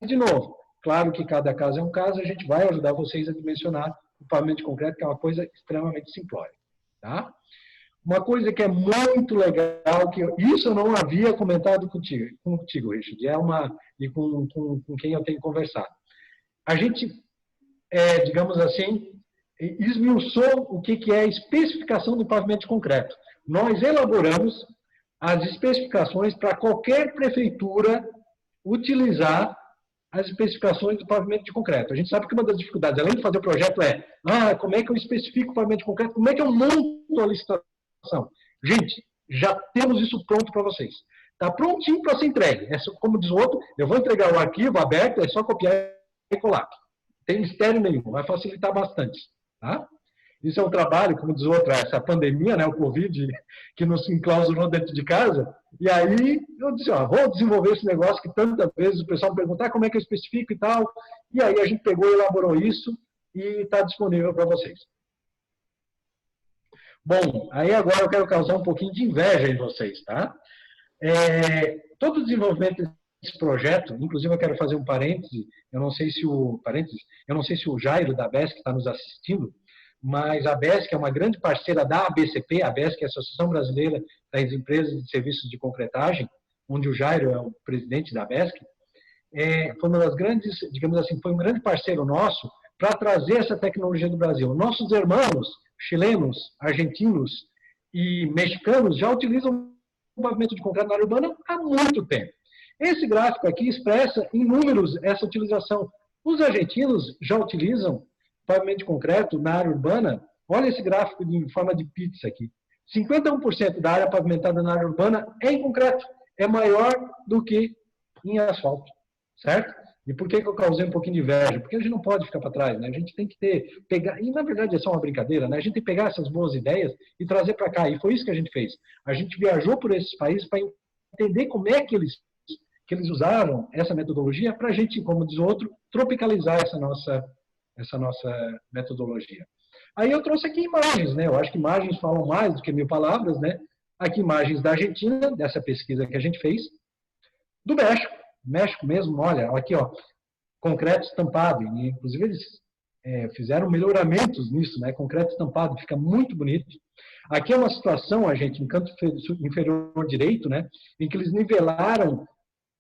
de novo, claro que cada caso é um caso, a gente vai ajudar vocês a dimensionar o pavimento de concreto, que é uma coisa extremamente simplória. Tá? Uma coisa que é muito legal, isso eu não havia comentado contigo, Richard, e com quem eu tenho conversado. A gente, digamos assim, esmiuçou o que é a especificação do pavimento de concreto. Nós elaboramos as especificações para qualquer prefeitura utilizar as especificações do pavimento de concreto. A gente sabe que uma das dificuldades, além de fazer o projeto, como é que eu especifico o pavimento de concreto? Como é que eu monto a licitação? Gente, já temos isso pronto para vocês. Está prontinho para ser entregue. Como diz o outro, eu vou entregar o arquivo aberto, é só copiar e colar. Não tem mistério nenhum, vai facilitar bastante. Tá? Isso é um trabalho, como diz o outro, essa pandemia, né, o Covid, que nos enclausurou dentro de casa. E aí eu disse, vou desenvolver esse negócio que tantas vezes o pessoal me pergunta como é que eu especifico e tal. E aí a gente pegou e elaborou isso e está disponível para vocês. Bom, aí agora eu quero causar um pouquinho de inveja em vocês, tá? Todo o desenvolvimento desse projeto, inclusive eu quero fazer um parêntese, eu não sei se o Jairo da BESC está nos assistindo, mas a BESC é uma grande parceira da ABCP, a BESC é a Associação Brasileira das Empresas de Serviços de Concretagem, onde o Jairo é o presidente da BESC, foi uma das grandes, digamos assim, foi um grande parceiro nosso para trazer essa tecnologia do Brasil. Nossos irmãos chilenos, argentinos e mexicanos já utilizam o pavimento de concreto na área urbana há muito tempo. Esse gráfico aqui expressa em números essa utilização. Os argentinos já utilizam pavimento de concreto na área urbana. Olha esse gráfico em forma de pizza aqui. 51% da área pavimentada na área urbana é em concreto. É maior do que em asfalto. Certo? E por que eu causei um pouquinho de inveja? Porque a gente não pode ficar para trás, né? A gente tem que pegar, e na verdade é só uma brincadeira, né? A gente tem que pegar essas boas ideias e trazer para cá. E foi isso que a gente fez. A gente viajou por esses países para entender como é que eles usaram essa metodologia para a gente, como diz o outro, tropicalizar essa nossa metodologia. Aí eu trouxe aqui imagens, né? Eu acho que imagens falam mais do que 1000 palavras, né? Aqui imagens da Argentina, dessa pesquisa que a gente fez, do México mesmo, olha, aqui, concreto estampado, e, inclusive eles fizeram melhoramentos nisso, né? Concreto estampado, fica muito bonito. Aqui é uma situação, gente, no canto inferior direito, né? Em que eles nivelaram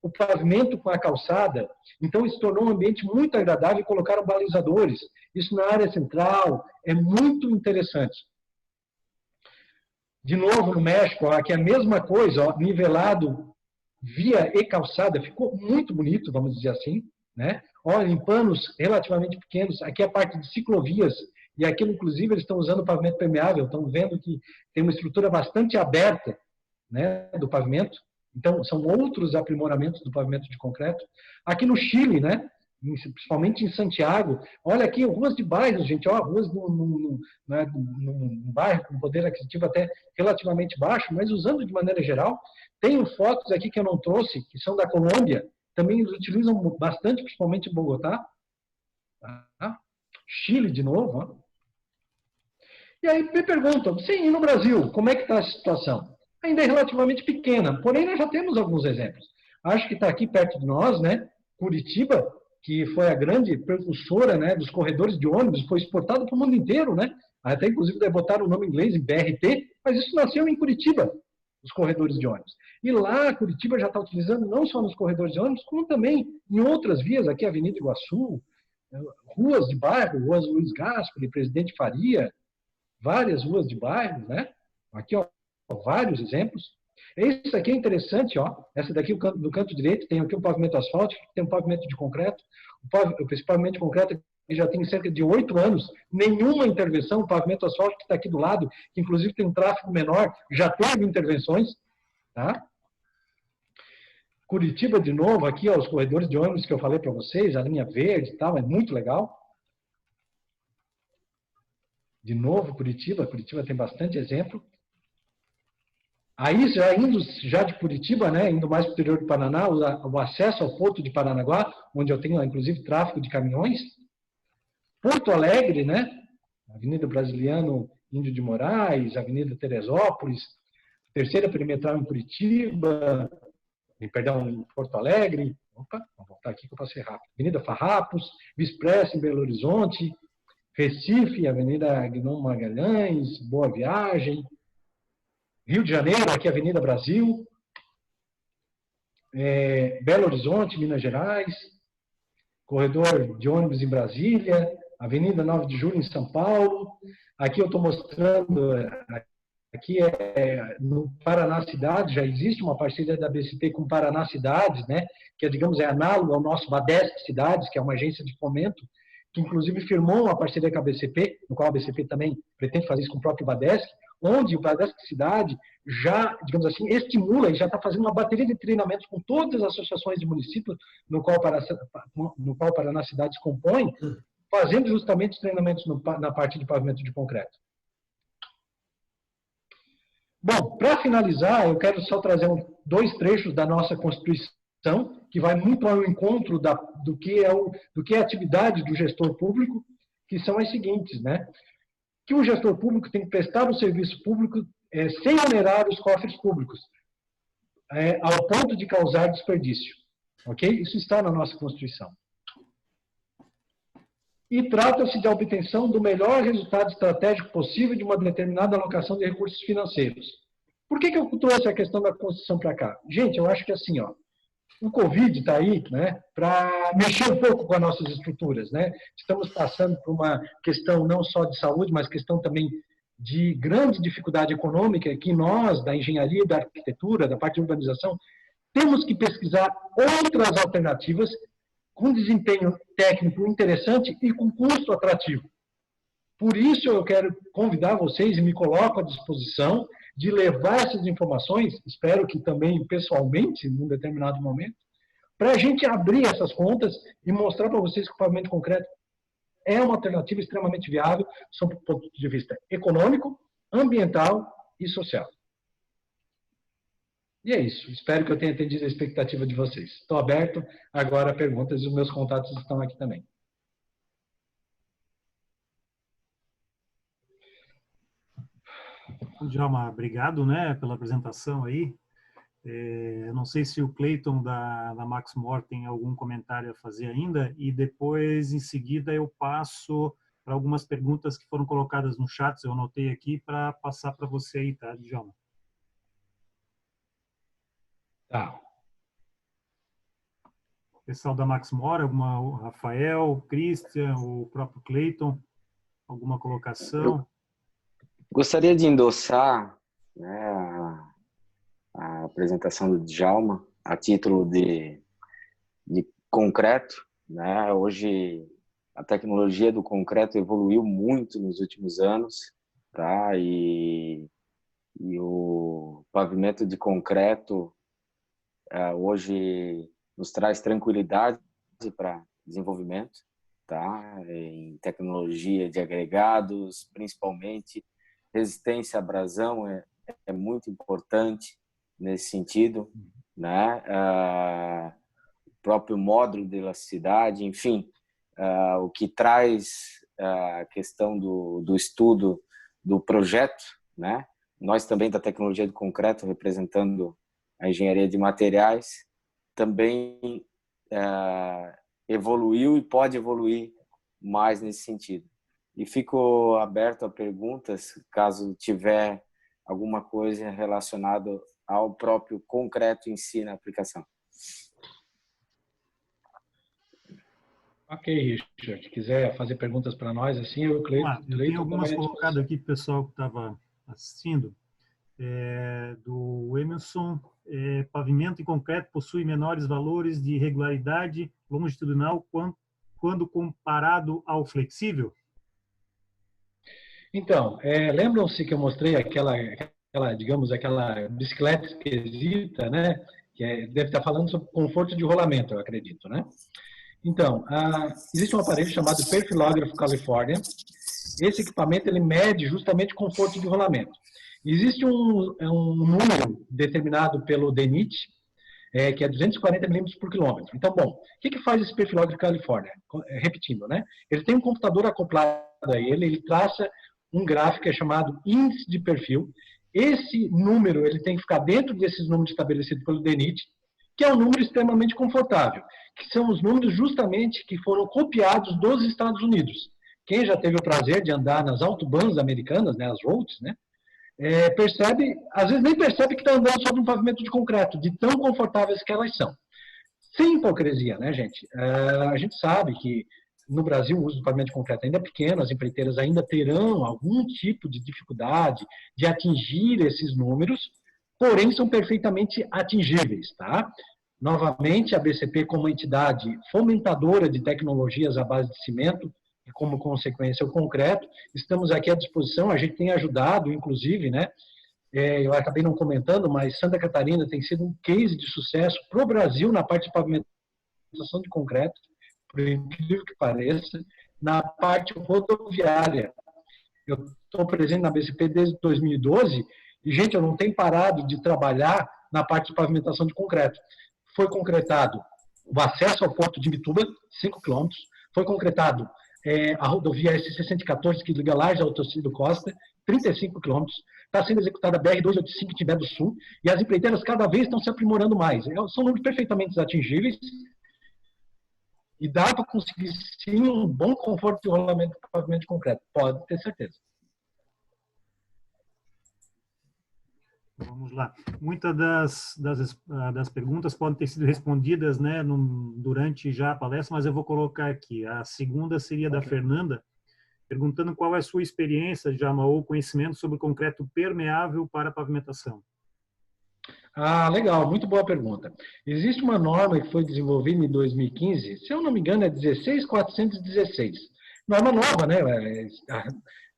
o pavimento com a calçada, então isso tornou um ambiente muito agradável e colocaram balizadores. Isso na área central é muito interessante. De novo, no México, aqui é a mesma coisa, nivelado via e calçada, ficou muito bonito, vamos dizer assim, né? Olha, em panos relativamente pequenos, aqui é a parte de ciclovias, e aqui, inclusive, eles estão usando pavimento permeável, estão vendo que tem uma estrutura bastante aberta, né, do pavimento, então são outros aprimoramentos do pavimento de concreto. Aqui no Chile, né, principalmente em Santiago, olha aqui ruas de bairros, gente, ruas num bairro com poder aquisitivo até relativamente baixo, mas usando de maneira geral. Tenho fotos aqui que eu não trouxe, que são da Colômbia, também eles utilizam bastante, principalmente em Bogotá. Tá? Chile de novo. Ó. E aí me perguntam, sim, e no Brasil, como é que está a situação? Ainda é relativamente pequena, porém nós já temos alguns exemplos. Acho que está aqui perto de nós, né? Curitiba, que foi a grande precursora, né, dos corredores de ônibus, foi exportado para o mundo inteiro, né? Até inclusive deve botar o nome em inglês em BRT, mas isso nasceu em Curitiba, os corredores de ônibus. E lá, Curitiba já está utilizando não só nos corredores de ônibus, como também em outras vias, aqui Avenida Iguaçu, ruas de bairro, ruas Luiz Gaspari, Presidente Faria, várias ruas de bairros, né? Aqui, ó, vários exemplos. Esse aqui é interessante, ó. Essa daqui do canto direito tem aqui um pavimento asfáltico, tem um pavimento de concreto. Esse pavimento de concreto já tem cerca de 8 anos, nenhuma intervenção. O pavimento asfáltico que está aqui do lado, que inclusive tem um tráfego menor, já teve intervenções, tá? Curitiba, de novo, aqui, ó, os corredores de ônibus que eu falei para vocês, a linha verde e tal, é muito legal. De novo, Curitiba tem bastante exemplo. Aí, já indo já de Curitiba, né, indo mais para o interior do Paraná, o acesso ao Porto de Paranaguá, onde eu tenho, inclusive, tráfego de caminhões. Porto Alegre, né, Avenida Brasiliano Índio de Moraes, Avenida Teresópolis, terceira perimetral em Curitiba, perdão, em Porto Alegre. Opa, vou voltar aqui que eu passei rápido. Avenida Farrapos, Vispressa em Belo Horizonte, Recife, Avenida Gnome Magalhães, Boa Viagem, Rio de Janeiro, aqui Avenida Brasil, Belo Horizonte, Minas Gerais, corredor de ônibus em Brasília, Avenida 9 de Julho em São Paulo. Aqui eu estou mostrando, aqui no Paraná Cidades, já existe uma parceria da BCP com Paraná Cidades, né, que é, digamos, é análogo ao nosso Badesc Cidades, que é uma agência de fomento, que inclusive firmou uma parceria com a BCP, no qual a BCP também pretende fazer isso com o próprio Badesc, onde o Badesc Cidade já, digamos assim, estimula e já está fazendo uma bateria de treinamentos com todas as associações de municípios no qual o Paraná Cidades compõe, fazendo justamente os treinamentos na parte de pavimento de concreto. Bom, para finalizar, eu quero só trazer dois trechos da nossa Constituição, que vai muito ao encontro do que é a atividade do gestor público, que são as seguintes, né? Que o gestor público tem que prestar o serviço público sem onerar os cofres públicos, ao ponto de causar desperdício. Ok? Isso está na nossa Constituição. E trata-se de obtenção do melhor resultado estratégico possível de uma determinada alocação de recursos financeiros. Por que eu trouxe a questão da Constituição para cá? Gente, eu acho que assim, ó, o Covid está aí, né, para mexer um pouco com as nossas estruturas, né? Estamos passando por uma questão não só de saúde, mas questão também de grande dificuldade econômica, que nós, da engenharia, da arquitetura, da parte de urbanização, temos que pesquisar outras alternativas com desempenho técnico interessante e com custo atrativo. Por isso, eu quero convidar vocês e me coloco à disposição de levar essas informações, espero que também pessoalmente, num determinado momento, para a gente abrir essas contas e mostrar para vocês que o pavimento concreto é uma alternativa extremamente viável, sob o ponto de vista econômico, ambiental e social. E é isso. Espero que eu tenha atendido a expectativa de vocês. Estou aberto agora a perguntas e os meus contatos estão aqui também. Djalma, obrigado, né, pela apresentação aí. Não sei se o Cleiton da Max More tem algum comentário a fazer ainda, e depois, em seguida, eu passo para algumas perguntas que foram colocadas no chat, eu anotei aqui para passar para você aí, tá, Djalma? Tá. Pessoal da Max More, o Rafael, o Christian, o próprio Cleiton, alguma colocação? Gostaria de endossar, né, a apresentação do Djalma a título de concreto, né? Hoje a tecnologia do concreto evoluiu muito nos últimos anos, tá? E o pavimento de concreto hoje nos traz tranquilidade para desenvolvimento, tá? Em tecnologia de agregados, principalmente resistência à abrasão é muito importante nesse sentido, né? O próprio módulo de elasticidade, enfim, o que traz a questão do estudo do projeto, né? Nós também da tecnologia do concreto, representando a engenharia de materiais, também evoluiu e pode evoluir mais nesse sentido. E fico aberto a perguntas, caso tiver alguma coisa relacionada ao próprio concreto em si na aplicação. Ok, Richard. Se quiser fazer perguntas para nós, assim, eu, Vamos lá, eu tenho algumas também à colocadas disposição. aqui para o pessoal que estava assistindo. Do Emerson, pavimento em concreto possui menores valores de regularidade longitudinal quando comparado ao flexível? Então, lembram-se que eu mostrei digamos, aquela bicicleta esquisita, né? Deve estar falando sobre conforto de rolamento, eu acredito, né? Então, existe um aparelho chamado Perfilógrafo California. Esse equipamento ele mede justamente conforto de rolamento. Existe um número determinado pelo DENIT, que é 240 milímetros por quilômetro. Então, bom, o que faz esse Perfilógrafo California? Repetindo, né? Ele tem um computador acoplado a ele traça um gráfico que é chamado índice de perfil. Esse número ele tem que ficar dentro desses números estabelecidos pelo DENIT, que é um número extremamente confortável, que são os números justamente que foram copiados dos Estados Unidos. Quem já teve o prazer de andar nas autobahns americanas, né, as roads, né, percebe, às vezes nem percebe que está andando sobre um pavimento de concreto, de tão confortáveis que elas são. Sem hipocrisia, né, gente? A gente sabe que no Brasil o uso do pavimento de concreto ainda é pequeno, as empreiteiras ainda terão algum tipo de dificuldade de atingir esses números, porém são perfeitamente atingíveis, tá? Novamente, a BCP, como entidade fomentadora de tecnologias à base de cimento, e como consequência o concreto, estamos aqui à disposição, a gente tem ajudado, inclusive, né? Eu acabei não comentando, mas Santa Catarina tem sido um case de sucesso para o Brasil na parte de pavimentação de concreto, por incrível que pareça, na parte rodoviária. Eu estou presente na BCP desde 2012 e, gente, eu não tenho parado de trabalhar na parte de pavimentação de concreto. Foi concretado o acesso ao porto de Imbituba, 5 quilômetros. Foi concretado a rodovia SC-114, que liga Lages ao Tocílio Costa, 35 quilômetros. Está sendo executada a BR-285 Timbé do Sul, e as empreiteiras cada vez estão se aprimorando mais. São números perfeitamente atingíveis, e dá para conseguir, sim, um bom conforto de rolamento de pavimento de concreto. Pode ter certeza. Vamos lá. Muitas das perguntas podem ter sido respondidas, né, durante já a palestra, mas eu vou colocar aqui. A segunda seria da Fernanda, perguntando qual é a sua experiência, Djalma, ou conhecimento sobre concreto permeável para pavimentação. Legal, muito boa pergunta. Existe uma norma que foi desenvolvida em 2015, se eu não me engano é 16416. Norma nova, né?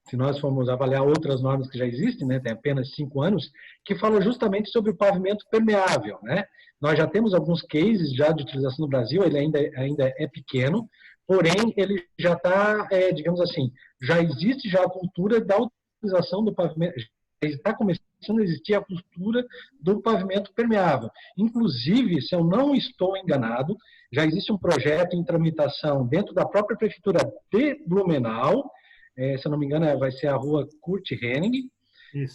Se nós formos avaliar outras normas que já existem, né, tem apenas 5 anos, que fala justamente sobre o pavimento permeável, né? Nós já temos alguns cases já de utilização no Brasil, ele ainda é pequeno, porém ele já está, digamos assim, já existe já a cultura da utilização do pavimento, está começando a existir a cultura do pavimento permeável. Inclusive, se eu não estou enganado, já existe um projeto em tramitação dentro da própria prefeitura de Blumenau, se eu não me engano, vai ser a rua Kurt Henning,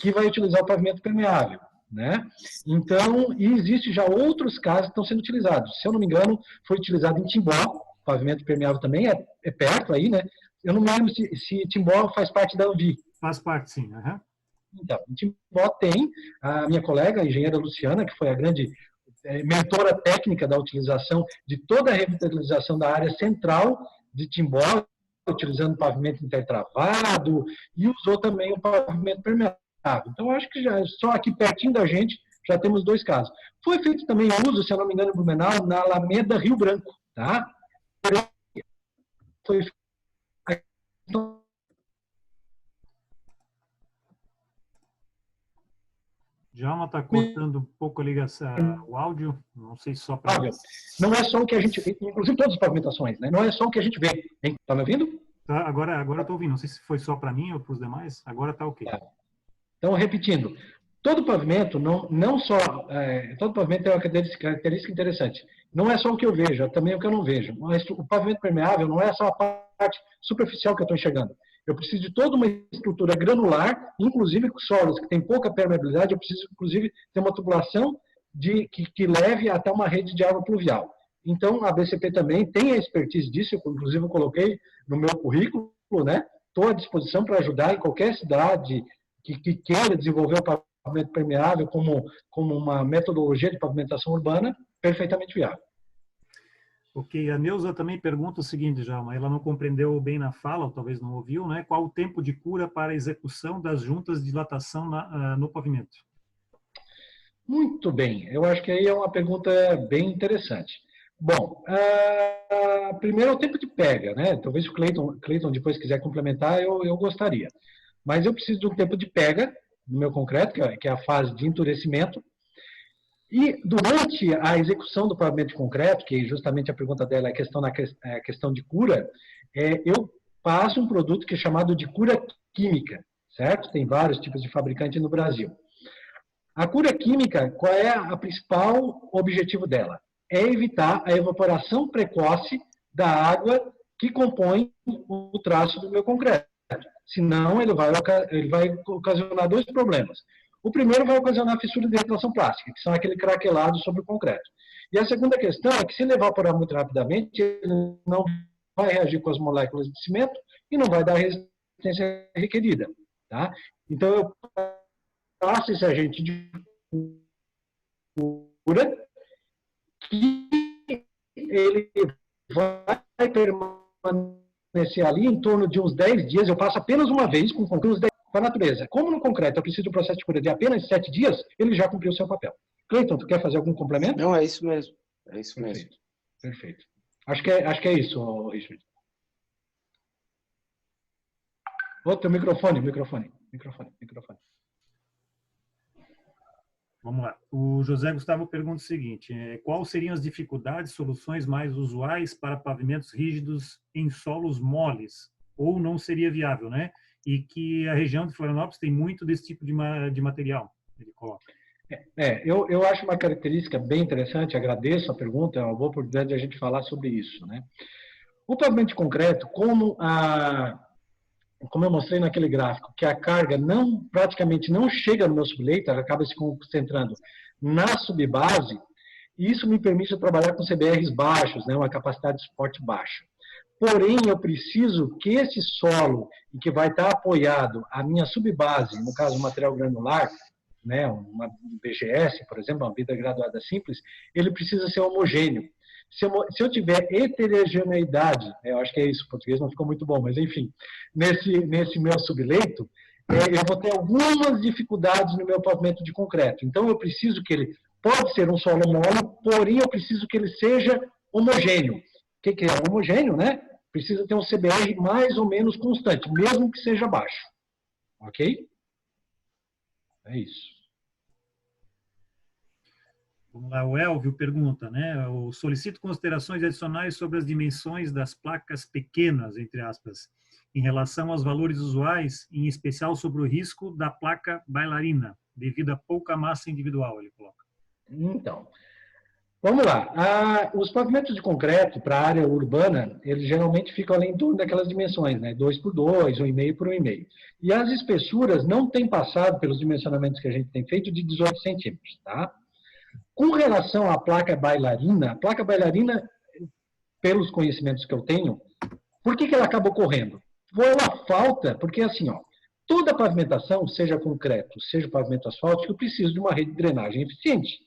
que vai utilizar o pavimento permeável, né? Então, e existe já outros casos que estão sendo utilizados. Se eu não me engano, foi utilizado em Timbó, pavimento permeável também, é perto aí, né? Eu não me lembro se Timbó faz parte da Anvi. Faz parte, sim. Uhum. Então, em Timbó tem a minha colega, a engenheira Luciana, que foi a grande mentora técnica da utilização de toda a revitalização da área central de Timbó, utilizando pavimento intertravado, e usou também o pavimento permeável. Então, acho que já só aqui pertinho da gente já temos 2 casos. Foi feito também uso, se eu não me engano, em Blumenau, na Alameda Rio Branco, tá? Foi feito. Djalma está cortando um pouco a ligação, o áudio, não sei se só para... Não é só o que a gente vê, inclusive todas as pavimentações, né? Não é só o que a gente vê. Está me ouvindo? Tá, agora eu estou ouvindo, não sei se foi só para mim ou para os demais, agora está ok. Então, repetindo, todo pavimento, não só, todo pavimento tem uma característica interessante. Não é só o que eu vejo, é também o que eu não vejo. Mas o pavimento permeável não é só a parte superficial que eu estou enxergando. Eu preciso de toda uma estrutura granular, inclusive com solos que têm pouca permeabilidade, eu preciso, inclusive, ter uma tubulação que leve até uma rede de água pluvial. Então, a BCP também tem a expertise disso, inclusive eu coloquei no meu currículo, né? Estou à disposição para ajudar em qualquer cidade que queira desenvolver o pavimento permeável como uma metodologia de pavimentação urbana, perfeitamente viável. Ok, a Neuza também pergunta o seguinte, Djalma, ela não compreendeu bem na fala, ou talvez não ouviu, né? Qual o tempo de cura para a execução das juntas de dilatação no pavimento? Muito bem, eu acho que aí é uma pergunta bem interessante. Bom, primeiro é o tempo de pega, né? Talvez o Cleiton depois quiser complementar, eu gostaria. Mas eu preciso de um tempo de pega no meu concreto, que é a fase de endurecimento. E durante a execução do pavimento de concreto, que justamente a pergunta dela é a questão de cura, eu passo um produto que é chamado de cura química, certo? Tem vários tipos de fabricante no Brasil. A cura química, qual é o principal objetivo dela? É evitar a evaporação precoce da água que compõe o traço do meu concreto. Senão, ele vai ocasionar dois problemas. O primeiro vai ocasionar fissura de retração plástica, que são aquele craquelado sobre o concreto. E a segunda questão é que, se ele evaporar muito rapidamente, ele não vai reagir com as moléculas de cimento e não vai dar a resistência requerida. Tá? Então, eu passo esse agente de cura que ele vai permanecer ali em torno de uns 10 dias. Eu passo apenas uma vez com a natureza. Como no concreto eu preciso de um processo de cura de apenas 7 dias, ele já cumpriu o seu papel. Cleiton, tu quer fazer algum complemento? Não, é isso mesmo. É isso Perfeito. mesmo. Perfeito. Acho que é isso, Richard. Outro microfone. Vamos lá. O José Gustavo pergunta o seguinte, quais seriam as dificuldades, soluções mais usuais para pavimentos rígidos em solos moles? Ou não seria viável, né? E que a região de Florianópolis tem muito desse tipo de material, ele coloca. Eu acho uma característica bem interessante, agradeço a pergunta, é uma boa oportunidade de a gente falar sobre isso, né? O pavimento de concreto, como eu mostrei naquele gráfico, que a carga praticamente não chega no meu subleito, ela acaba se concentrando na subbase, e isso me permite trabalhar com CBRs baixos, né, uma capacidade de suporte baixa. Porém, eu preciso que esse solo, em que vai estar apoiado a minha subbase, no caso, o material granular, né, uma BGS, por exemplo, uma vida graduada simples, ele precisa ser homogêneo. Se eu tiver heterogeneidade, eu acho que é isso, o português não ficou muito bom, mas enfim, nesse meu subleito, eu vou ter algumas dificuldades no meu pavimento de concreto. Então, eu preciso que ele, pode ser um solo mole, porém eu preciso que ele seja homogêneo. O que é homogêneo, né? Precisa ter um CBR mais ou menos constante, mesmo que seja baixo. Ok? É isso. Vamos lá, o Elvio pergunta, né? Eu solicito considerações adicionais sobre as dimensões das placas pequenas, entre aspas, em relação aos valores usuais, em especial sobre o risco da placa bailarina, devido a pouca massa individual, ele coloca. Então, vamos lá. Os pavimentos de concreto para a área urbana, eles geralmente ficam ali em torno daquelas dimensões, né? 2x2, 1,5 por 1,5. E as espessuras não têm passado, pelos dimensionamentos que a gente tem feito, de 18 centímetros, tá? Com relação à placa bailarina, pelos conhecimentos que eu tenho, por que ela acaba ocorrendo? Foi uma falta, porque assim, toda pavimentação, seja concreto, seja pavimento asfáltico, precisa de uma rede de drenagem eficiente.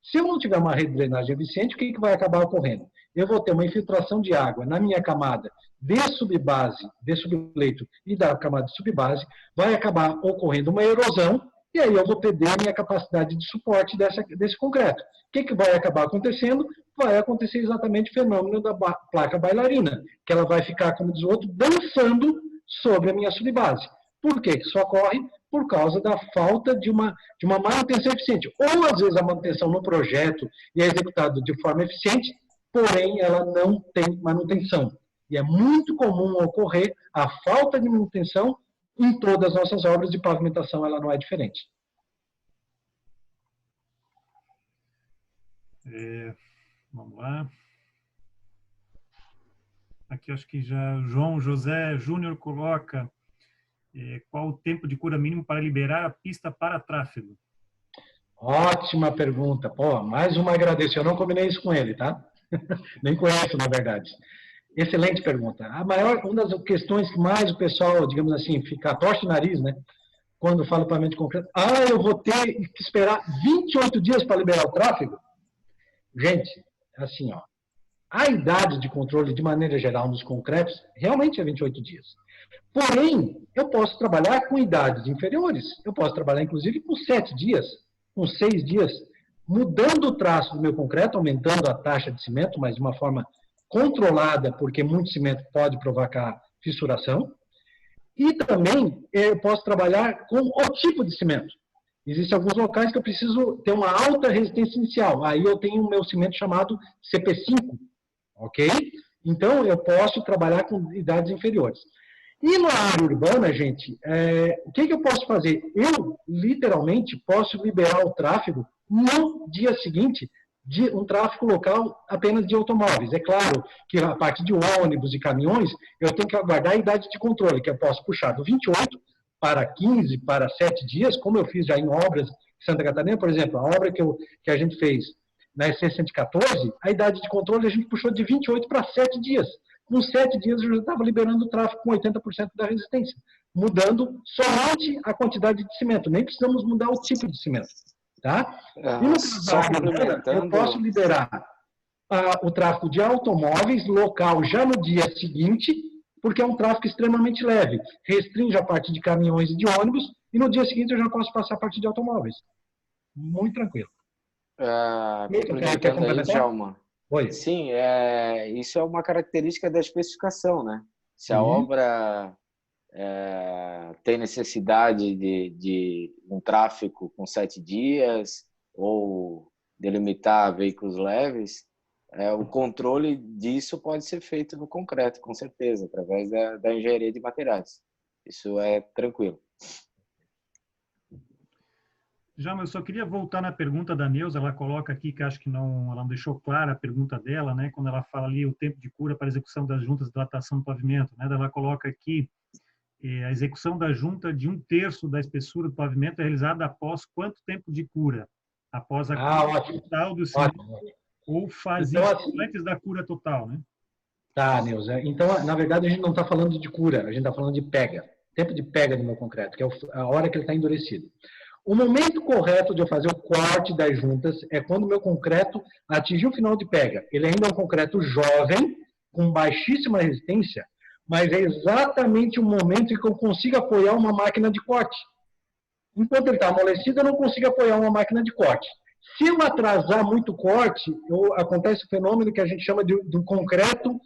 Se eu não tiver uma rede de drenagem eficiente, o que vai acabar ocorrendo? Eu vou ter uma infiltração de água na minha camada de subbase, de subleito e da camada de subbase, vai acabar ocorrendo uma erosão, e aí eu vou perder a minha capacidade de suporte desse concreto. O que vai acabar acontecendo? Vai acontecer exatamente o fenômeno da placa bailarina, que ela vai ficar, como diz o outro, dançando sobre a minha subbase. Por que isso ocorre? Por causa da falta de uma manutenção eficiente. Ou, às vezes, a manutenção no projeto e é executada de forma eficiente, porém, ela não tem manutenção. E é muito comum ocorrer a falta de manutenção em todas as nossas obras de pavimentação, ela não é diferente. Vamos lá. Aqui acho que já João José Júnior coloca qual o tempo de cura mínimo para liberar a pista para tráfego? Ótima pergunta. Pô, mais uma agradeço. Eu não combinei isso com ele, tá? Nem conheço, na verdade. Excelente pergunta. Uma das questões que mais o pessoal, digamos assim, fica torce o nariz, né? Quando fala para mente concreta. Eu vou ter que esperar 28 dias para liberar o tráfego? Gente, assim, ó. A idade de controle, de maneira geral, nos concretos, realmente é 28 dias. Porém, eu posso trabalhar com idades inferiores. Eu posso trabalhar, inclusive, com 7 dias, com 6 dias, mudando o traço do meu concreto, aumentando a taxa de cimento, mas de uma forma controlada, porque muito cimento pode provocar fissuração. E também eu posso trabalhar com o tipo de cimento. Existem alguns locais que eu preciso ter uma alta resistência inicial. Aí eu tenho o meu cimento chamado CP5, ok? Então, eu posso trabalhar com idades inferiores. E na área urbana, gente, o que eu posso fazer? Eu, literalmente, posso liberar o tráfego no dia seguinte de um tráfego local apenas de automóveis. É claro que a parte de ônibus e caminhões, eu tenho que aguardar a idade de controle, que eu posso puxar do 28 para 15, para 7 dias, como eu fiz já em obras em Santa Catarina, por exemplo, a obra que a gente fez na EC 114, a idade de controle a gente puxou de 28 para 7 dias. Com 7 dias eu já estava liberando o tráfego com 80% da resistência, mudando somente a quantidade de cimento, nem precisamos mudar o tipo de cimento. Tá? E no caso da área urbana, eu posso liberar o tráfego de automóveis local já no dia seguinte, porque é um tráfego extremamente leve. Restringe a parte de caminhões e de ônibus, e no dia seguinte eu já posso passar a parte de automóveis. Muito tranquilo. Complementando aí, Djalma. Oi. Sim, isso é uma característica da especificação, né? Se a obra tem necessidade de um tráfego com 7 dias ou delimitar veículos leves, o controle disso pode ser feito no concreto, com certeza, através da engenharia de materiais. Isso é tranquilo. Já, mas eu só queria voltar na pergunta da Neuza. Ela coloca aqui que acho que ela não deixou clara a pergunta dela, né? Quando ela fala ali o tempo de cura para a execução das juntas de dilatação do pavimento, né? Ela coloca aqui a execução da junta de 1/3 da espessura do pavimento é realizada após quanto tempo de cura? Após a cura total do cimento ou faz isso antes da cura total, né? Tá, Neuza. Então, na verdade, a gente não está falando de cura, a gente está falando de pega. Tempo de pega do meu concreto, que é a hora que ele está endurecido. O momento correto de eu fazer o corte das juntas é quando o meu concreto atingiu o final de pega. Ele ainda é um concreto jovem, com baixíssima resistência, mas é exatamente o momento em que eu consigo apoiar uma máquina de corte. Enquanto ele está amolecido, eu não consigo apoiar uma máquina de corte. Se eu atrasar muito o corte, acontece o fenômeno que a gente chama de concreto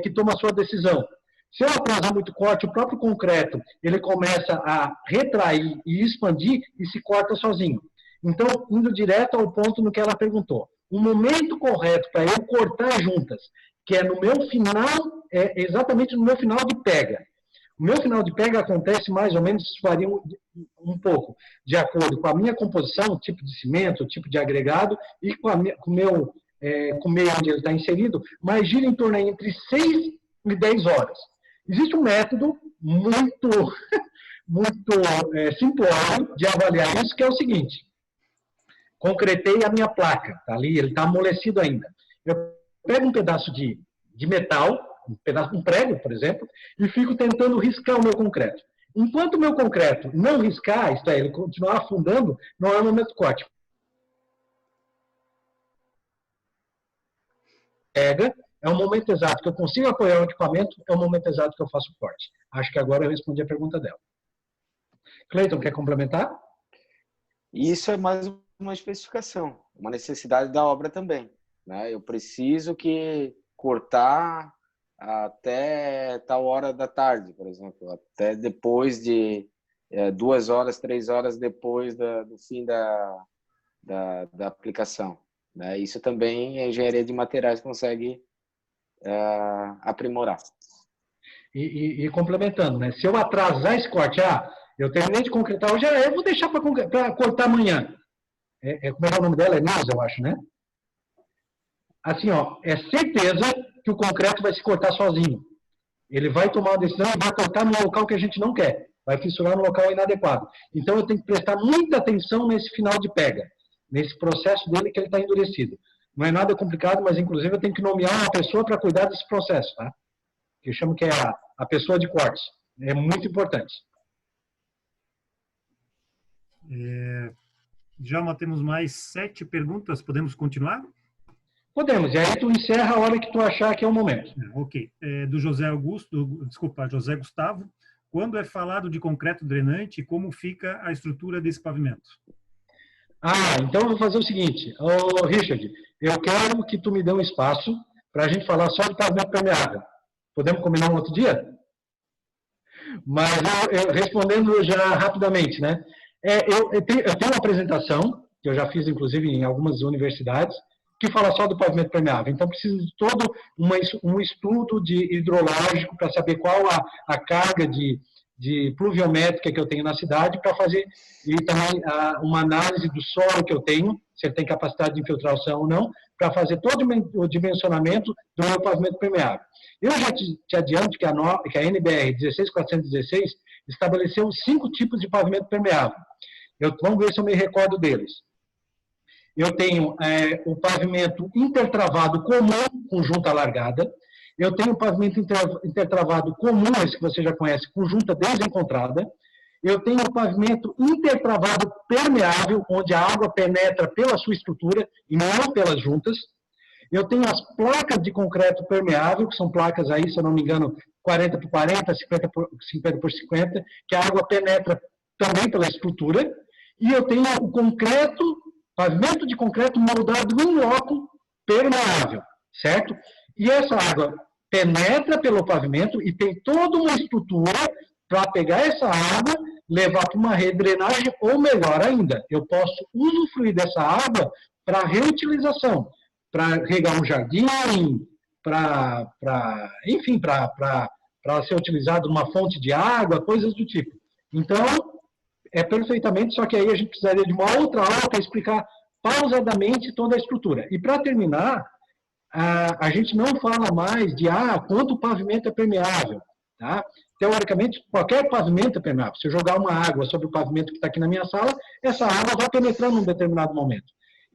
que toma a sua decisão. Se eu atrasar muito o corte, o próprio concreto ele começa a retrair e expandir e se corta sozinho. Então, indo direto ao ponto no que ela perguntou. O momento correto para eu cortar juntas, que é no meu final, exatamente no meu final de pega. O meu final de pega acontece mais ou menos, isso varia um pouco, de acordo com a minha composição, tipo de cimento, tipo de agregado, e com o meio onde ele está inserido, mas gira em torno entre 6 e 10 horas. Existe um método muito simplório de avaliar isso, que é o seguinte. Concretei a minha placa, tá ali, ele está amolecido ainda. Eu pego um pedaço de metal, um prego, por exemplo, e fico tentando riscar o meu concreto. Enquanto o meu concreto não riscar, isto é, ele continuar afundando, não é o momento de corte. Pega, é o momento exato que eu consigo apoiar o equipamento, é o momento exato que eu faço o corte. Acho que agora eu respondi a pergunta dela. Cleiton, quer complementar? Isso é mais uma especificação, uma necessidade da obra também, né? Eu preciso cortar até tal hora da tarde, por exemplo, até depois de 2 horas, 3 horas depois do fim da aplicação, né? Isso também a engenharia de materiais consegue aprimorar. E complementando, né? Se eu atrasar esse corte, eu terminei de concretar hoje, eu vou deixar para cortar amanhã. Como é o nome dela? É Neuza, eu acho, né? assim, ó, é certeza que o concreto vai se cortar sozinho. Ele vai tomar uma decisão e vai cortar no local que a gente não quer. Vai fissurar no local inadequado. Então, eu tenho que prestar muita atenção nesse final de pega, nesse processo dele que ele está endurecido. Não é nada complicado, mas, inclusive, eu tenho que nomear uma pessoa para cuidar desse processo, tá? Que eu chamo que é a pessoa de cortes. É muito importante. Já temos mais 7 perguntas. Podemos continuar? Podemos. E aí tu encerra a hora que tu achar que é o momento. Ok. Do José José Gustavo. Quando é falado de concreto drenante, como fica a estrutura desse pavimento? Então eu vou fazer o seguinte. Richard, eu quero que tu me dê um espaço para a gente falar só de pavimento permeável. Podemos combinar um outro dia? Mas respondendo já rapidamente, né? Eu tenho uma apresentação, que eu já fiz, inclusive, em algumas universidades, que fala só do pavimento permeável. Então, precisa de todo um estudo hidrológico para saber qual a carga de pluviométrica que eu tenho na cidade, para fazer e também uma análise do solo que eu tenho, se ele tem capacidade de infiltração ou não, para fazer todo o dimensionamento do meu pavimento permeável. Eu já te adianto que a NBR 16416 estabeleceu 5 tipos de pavimento permeável. Vamos ver se eu me recordo deles. Eu tenho o pavimento intertravado comum com junta alargada. Eu tenho o pavimento intertravado comum, esse que você já conhece, com junta desencontrada. Eu tenho o pavimento intertravado permeável, onde a água penetra pela sua estrutura e não pelas juntas. Eu tenho as placas de concreto permeável, que são placas aí, se eu não me engano, 40 por 40, 50 por 50, que a água penetra também pela estrutura. E eu tenho o pavimento de concreto moldado em loco permeável, certo? E essa água penetra pelo pavimento e tem toda uma estrutura para pegar essa água, levar para uma redrenagem, ou melhor ainda, eu posso usufruir dessa água para reutilização, para regar um jardim, enfim, para ser utilizado numa fonte de água, coisas do tipo. Então, é perfeitamente, só que aí a gente precisaria de uma outra aula para explicar pausadamente toda a estrutura. E para terminar, a gente não fala mais de quanto o pavimento é permeável. Tá? Teoricamente, qualquer pavimento é permeável. Se eu jogar uma água sobre o pavimento que está aqui na minha sala, essa água vai penetrar num determinado momento.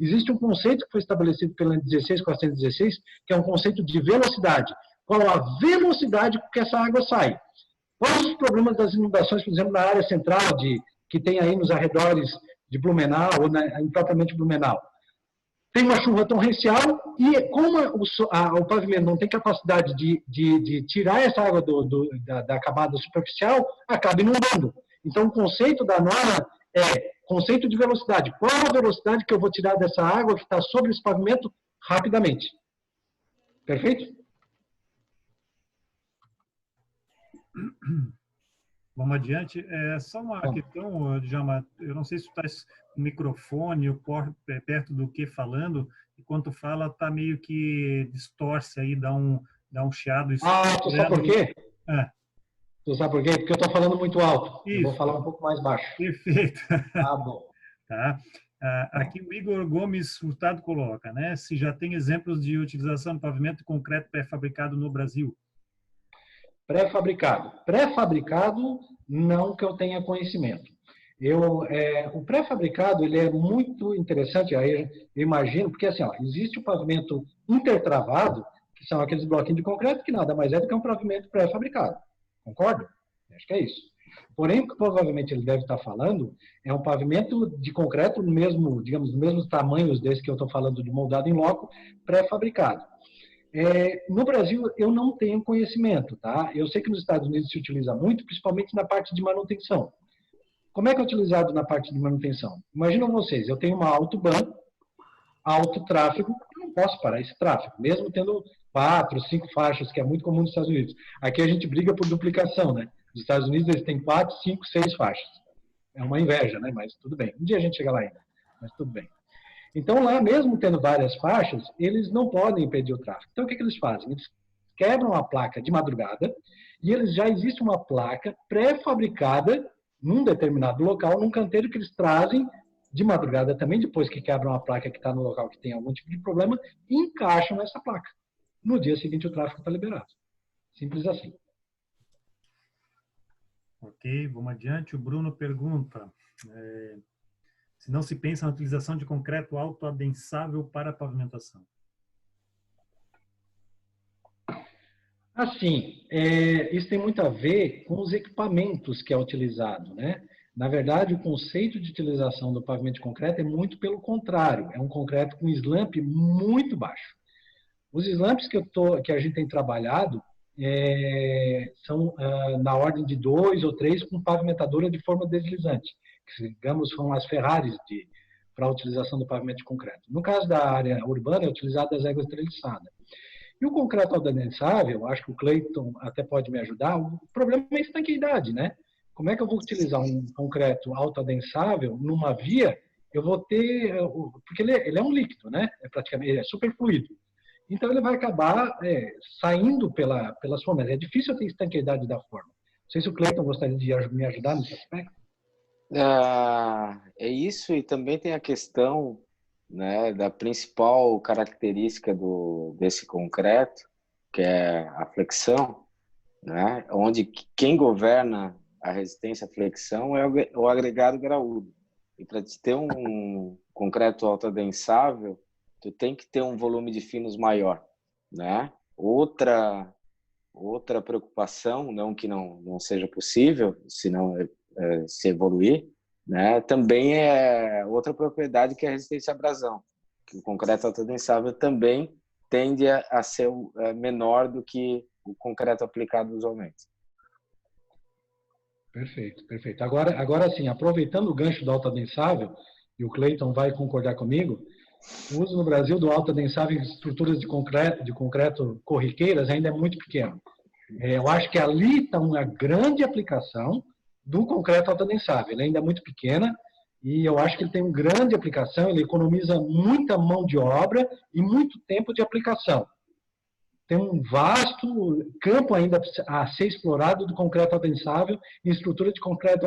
Existe um conceito que foi estabelecido pela 16416, que é um conceito de velocidade. Qual a velocidade com que essa água sai? Quais os problemas das inundações, por exemplo, na área central, que tem aí nos arredores de Blumenau, ou propriamente Blumenau? Tem uma chuva torrencial e, como o pavimento não tem capacidade de tirar essa água da camada superficial, acaba inundando. Então, o conceito da norma é conceito de velocidade. Qual a velocidade que eu vou tirar dessa água que está sobre esse pavimento rapidamente? Perfeito? Vamos adiante. Só uma questão, Djalma, eu não sei se tu estás com o microfone ou perto do que falando, e quando tu fala, está meio que distorce aí, dá um chiado. Tu sabe por quê? Tu sabe por quê? Porque eu estou falando muito alto. Isso. Eu vou falar um pouco mais baixo. Perfeito. Tá bom. Tá. Aqui o Igor Gomes Furtado coloca, né? Se já tem exemplos de utilização de pavimento de concreto pré-fabricado no Brasil. Pré-fabricado. Pré-fabricado, não que eu tenha conhecimento. O pré-fabricado, ele é muito interessante, aí eu imagino, porque assim, existe o pavimento intertravado, que são aqueles bloquinhos de concreto, que nada mais é do que um pavimento pré-fabricado. Concorda? Acho que é isso. Porém, o que provavelmente ele deve estar falando é um pavimento de concreto, digamos, dos mesmos tamanhos desse que eu estou falando de moldado em loco, pré-fabricado. No Brasil, eu não tenho conhecimento, tá? Eu sei que nos Estados Unidos se utiliza muito, principalmente na parte de manutenção. Como é que é utilizado na parte de manutenção? Imaginam vocês, eu tenho uma autobahn, alto tráfego, eu não posso parar esse tráfego, mesmo tendo 4, 5 faixas, que é muito comum nos Estados Unidos. Aqui a gente briga por duplicação, né? Nos Estados Unidos eles têm 4, 5, 6 faixas. É uma inveja, né? Mas tudo bem. Um dia a gente chega lá ainda, mas tudo bem. Então, lá, mesmo tendo várias faixas, eles não podem impedir o tráfego. Então, o que eles fazem? Eles quebram a placa de madrugada e já existe uma placa pré-fabricada num determinado local, num canteiro que eles trazem de madrugada também, depois que quebram a placa que está no local que tem algum tipo de problema, e encaixam essa placa. No dia seguinte, o tráfego está liberado. Simples assim. Ok, vamos adiante. O Bruno pergunta, se não se pensa na utilização de concreto autoadensável para pavimentação. Assim, isso tem muito a ver com os equipamentos que é utilizado, né? Na verdade, o conceito de utilização do pavimento de concreto é muito pelo contrário, é um concreto com slump muito baixo. Os slumps que a gente tem trabalhado são na ordem de 2 ou 3 com pavimentadora de forma deslizante, que digamos são as Ferraris para a utilização do pavimento de concreto. No caso da área urbana, é utilizado as éguas treliçadas. E o concreto autoadensável, acho que o Cleiton até pode me ajudar, o problema é a estanqueidade, né? Como é que eu vou utilizar um concreto autoadensável numa via? Eu vou ter, porque ele é um líquido, né? Ele é super fluido. Então ele vai acabar saindo pelas formas. É difícil ter estanqueidade da forma. Não sei se o Cleiton gostaria de me ajudar nesse aspecto. É isso, e também tem a questão, né, da principal característica desse concreto, que é a flexão, né, onde quem governa a resistência à flexão é o agregado graúdo. E para ter um concreto autoadensável, tu tem que ter um volume de finos maior, né? Outra preocupação, não que não seja possível, se não se evoluir, né? Também é outra propriedade que é a resistência à abrasão, que o concreto autoadensável também tende a ser menor do que o concreto aplicado usualmente. Perfeito, perfeito. Agora sim, aproveitando o gancho do autoadensável, e o Cleiton vai concordar comigo, o uso no Brasil do autoadensável em estruturas de concreto corriqueiras ainda é muito pequeno. Eu acho que ali está uma grande aplicação do concreto autoadensável. Ele ainda é muito pequena e eu acho que ele tem uma grande aplicação, ele economiza muita mão de obra e muito tempo de aplicação. Tem um vasto campo ainda a ser explorado do concreto adensável em estrutura de concreto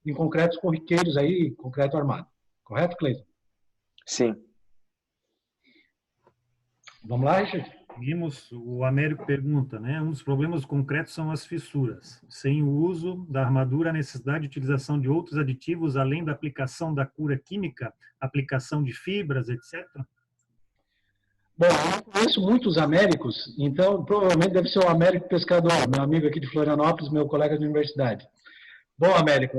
em concretos corriqueiros aí, concreto armado. Correto, Cleiton? Sim. Vamos lá, Richard? Seguimos, o Américo pergunta, né? Um dos problemas do concreto são as fissuras. Sem o uso da armadura, a necessidade de utilização de outros aditivos, além da aplicação da cura química, aplicação de fibras, etc. Bom, eu conheço muitos Américos, então provavelmente deve ser o Américo Pescador, meu amigo aqui de Florianópolis, meu colega de universidade. Bom, Américo,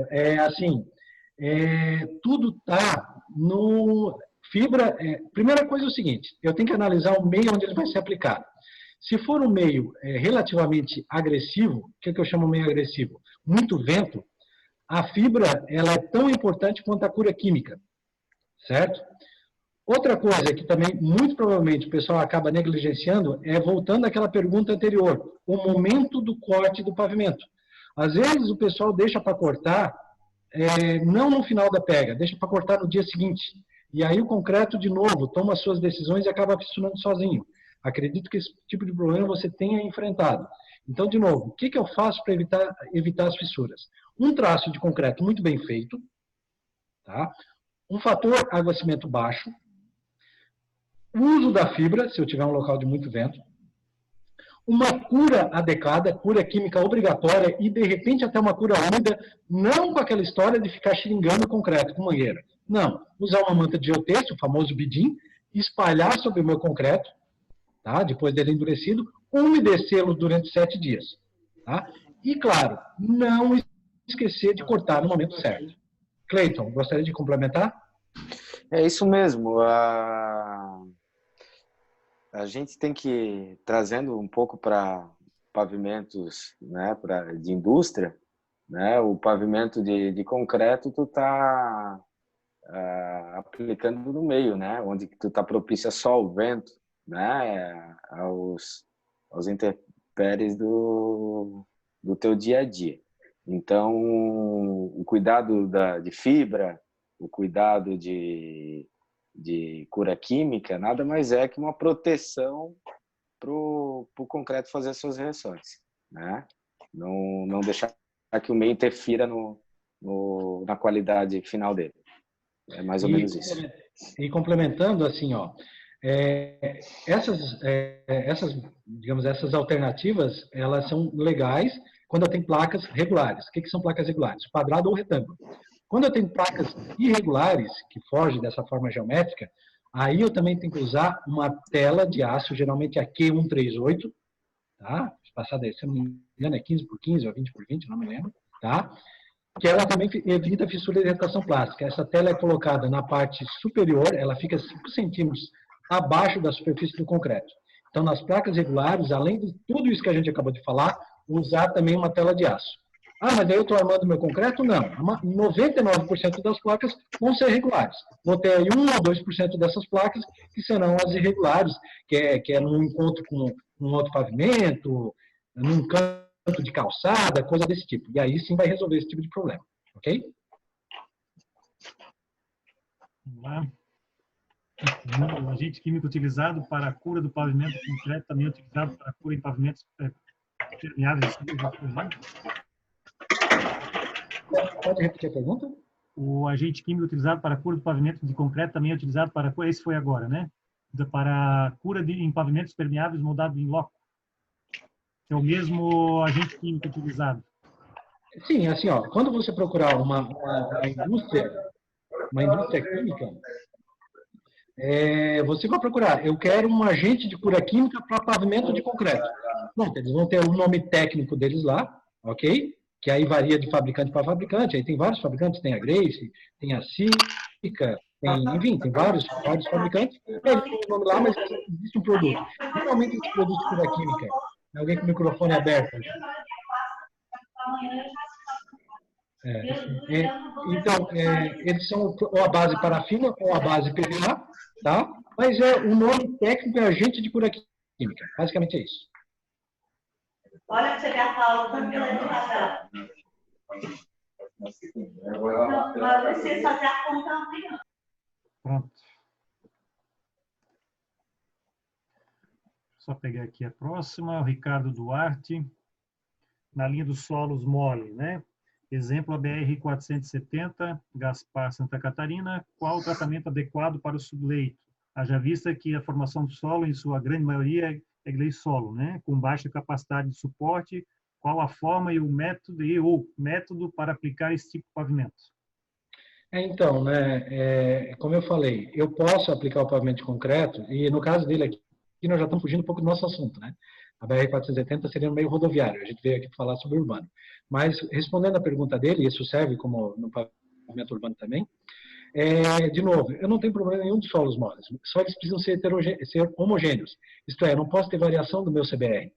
tudo está no fibra. Primeira coisa é o seguinte: eu tenho que analisar o meio onde ele vai ser aplicado. Se for um meio relativamente agressivo, o que eu chamo de meio agressivo? Muito vento, a fibra ela é tão importante quanto a cura química, certo? Outra coisa que também, muito provavelmente, o pessoal acaba negligenciando é, voltando àquela pergunta anterior, o momento do corte do pavimento. Às vezes o pessoal deixa para cortar, não no final da pega, deixa para cortar no dia seguinte. E aí o concreto, de novo, toma suas decisões e acaba fissurando sozinho. Acredito que esse tipo de problema você tenha enfrentado. Então, de novo, o que eu faço para evitar as fissuras? Um traço de concreto muito bem feito, tá? Um fator aguacimento baixo, o uso da fibra, se eu tiver um local de muito vento, uma cura adequada, cura química obrigatória e, de repente, até uma cura úmida, não com aquela história de ficar xeringando o concreto com mangueira. Não, usar uma manta de geotexto, o famoso bidim, espalhar sobre o meu concreto, tá? Depois dele endurecido, umedecê-lo durante 7 dias. Tá? E, claro, não esquecer de cortar no momento certo. Cleiton, gostaria de complementar? É isso mesmo. A gente tem que, trazendo um pouco para pavimentos, né, de indústria, né, o pavimento de concreto tu tá aplicando no meio, né, onde tu tá propício a sol, vento, né, aos intempéries do teu dia a dia. Então, o cuidado de fibra, o cuidado de cura química, nada mais é que uma proteção para o concreto fazer as suas reações, né? Não deixar que o meio interfira na qualidade final dele. É mais ou menos isso. E complementando, assim, ó, digamos, essas alternativas, elas são legais quando eu tenho placas regulares. O que são placas regulares? Quadrado ou retângulo. Quando eu tenho placas irregulares, que fogem dessa forma geométrica, aí eu também tenho que usar uma tela de aço, geralmente a Q138, tá? Passada aí, se não me engano, é 15 por 15 ou 20 por 20, não me lembro, tá? Que ela também evita fissura de irritação plástica. Essa tela é colocada na parte superior, ela fica 5 centímetros abaixo da superfície do concreto. Então, nas placas regulares, além de tudo isso que a gente acabou de falar, usar também uma tela de aço. Ah, mas aí eu estou armando meu concreto? Não. 99% das placas vão ser regulares. Vou ter aí 1 ou 2% dessas placas que serão as irregulares, que é num encontro com um outro pavimento, num canto de calçada, coisa desse tipo. E aí sim vai resolver esse tipo de problema. Ok? Vamos lá. O agente químico utilizado para a cura do pavimento concreto também é utilizado para a cura em pavimentos permeáveis. Pode repetir a pergunta? O agente químico utilizado para a cura do pavimento de concreto também é utilizado para a cura, esse foi agora, né? Para a cura em pavimentos permeáveis moldados em loco. É o mesmo agente químico utilizado. Sim, assim, ó, quando você procurar uma indústria química, você vai procurar, eu quero um agente de cura química para pavimento de concreto. Bom, eles vão ter o nome técnico deles lá, ok? Que aí varia de fabricante para fabricante. Aí tem vários fabricantes, tem a Grace, tem a Sica, enfim, tem vários fabricantes. Eles têm o nome lá, mas existe um produto. Geralmente, esse produto de cura química, alguém com o microfone aberto. Então, eles são ou a base parafina ou a base PVA, tá? Mas o nome técnico é agente de cura química. Basicamente é isso. Olha, você já falou também lá não, mas você fazer a conta amanhã. Pronto. Só pegar aqui a próxima, o Ricardo Duarte, na linha dos solos mole, né? Exemplo, a BR-470, Gaspar, Santa Catarina, qual o tratamento adequado para o subleito? Haja vista que a formação do solo, em sua grande maioria, é gleissolo, né? Com baixa capacidade de suporte, qual a forma e o método para aplicar esse tipo de pavimento? Então, né, como eu falei, eu posso aplicar o pavimento de concreto, e no caso dele aqui, nós já estamos fugindo um pouco do nosso assunto, né? A BR-470 seria no meio rodoviário, a gente veio aqui falar sobre urbano. Mas, respondendo à pergunta dele, isso serve como no pavimento urbano também, de novo, eu não tenho problema nenhum de solos moles, só eles precisam ser homogêneos, isto é, eu não posso ter variação do meu CBR.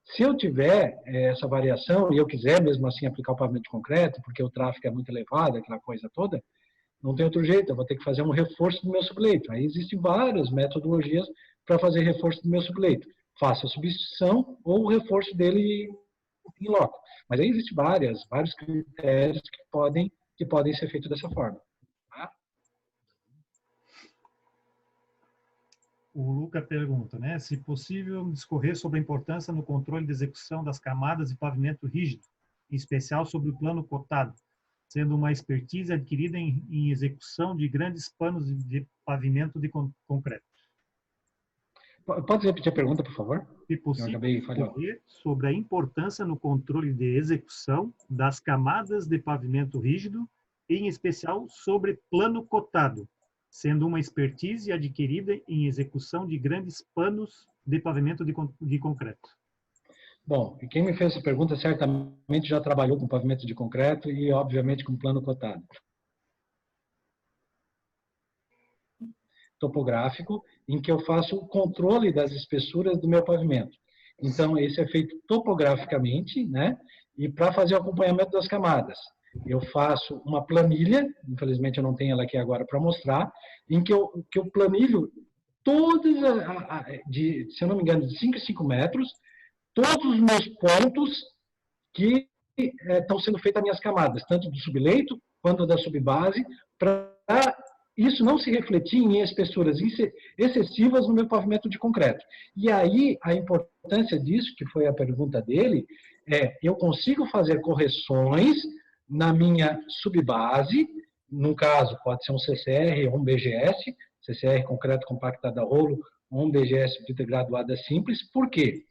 Se eu tiver essa variação e eu quiser mesmo assim aplicar o pavimento de concreto, porque o tráfego é muito elevado, aquela coisa toda, não tem outro jeito, eu vou ter que fazer um reforço do meu subleito. Aí existem várias metodologias para fazer reforço do meu subleito. Faço a substituição ou o reforço dele em loco. Mas aí existem vários critérios que podem ser feitos dessa forma. Tá? O Luca pergunta, né, se possível discorrer sobre a importância no controle de execução das camadas de pavimento rígido, em especial sobre o plano cotado, sendo uma expertise adquirida em execução de grandes panos de pavimento de concreto. Pode repetir a pergunta, por favor? Se possível, discorrer sobre a importância no controle de execução das camadas de pavimento rígido, em especial sobre plano cotado, sendo uma expertise adquirida em execução de grandes panos de pavimento de concreto. Bom, e quem me fez essa pergunta certamente já trabalhou com pavimento de concreto e, obviamente, com plano cotado. Topográfico, em que eu faço o controle das espessuras do meu pavimento. Então, esse é feito topograficamente, né? E para fazer o acompanhamento das camadas, eu faço uma planilha, infelizmente eu não tenho ela aqui agora para mostrar, em que eu planilho todas, se eu não me engano, de 5 em 5 metros, todos os meus pontos que estão sendo feitas as minhas camadas, tanto do subleito quanto da subbase, para isso não se refletir em espessuras excessivas no meu pavimento de concreto. E aí, a importância disso, que foi a pergunta dele, eu consigo fazer correções na minha subbase, no caso, pode ser um CCR ou um BGS, CCR concreto compactado a rolo, ou um BGS brita graduada simples. Por quê?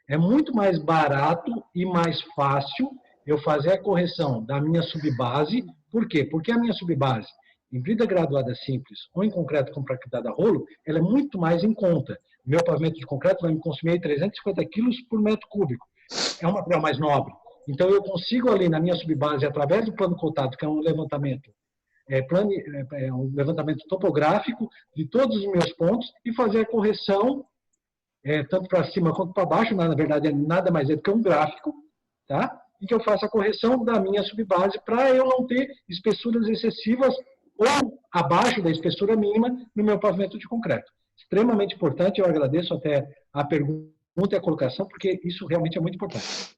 É muito mais barato e mais fácil eu fazer a correção da minha subbase. Por quê? Porque a minha subbase, em brita graduada simples ou em concreto compactado a rolo, ela é muito mais em conta. Meu pavimento de concreto vai me consumir 350 quilos por metro cúbico. É um material mais nobre. Então, eu consigo ali na minha subbase, através do plano cotado, que é um levantamento, um levantamento topográfico de todos os meus pontos e fazer a correção, tanto para cima quanto para baixo, na verdade, nada mais é do que um gráfico, tá? E que eu faça a correção da minha subbase para eu não ter espessuras excessivas ou abaixo da espessura mínima no meu pavimento de concreto. Extremamente importante, eu agradeço até a pergunta e a colocação, porque isso realmente é muito importante.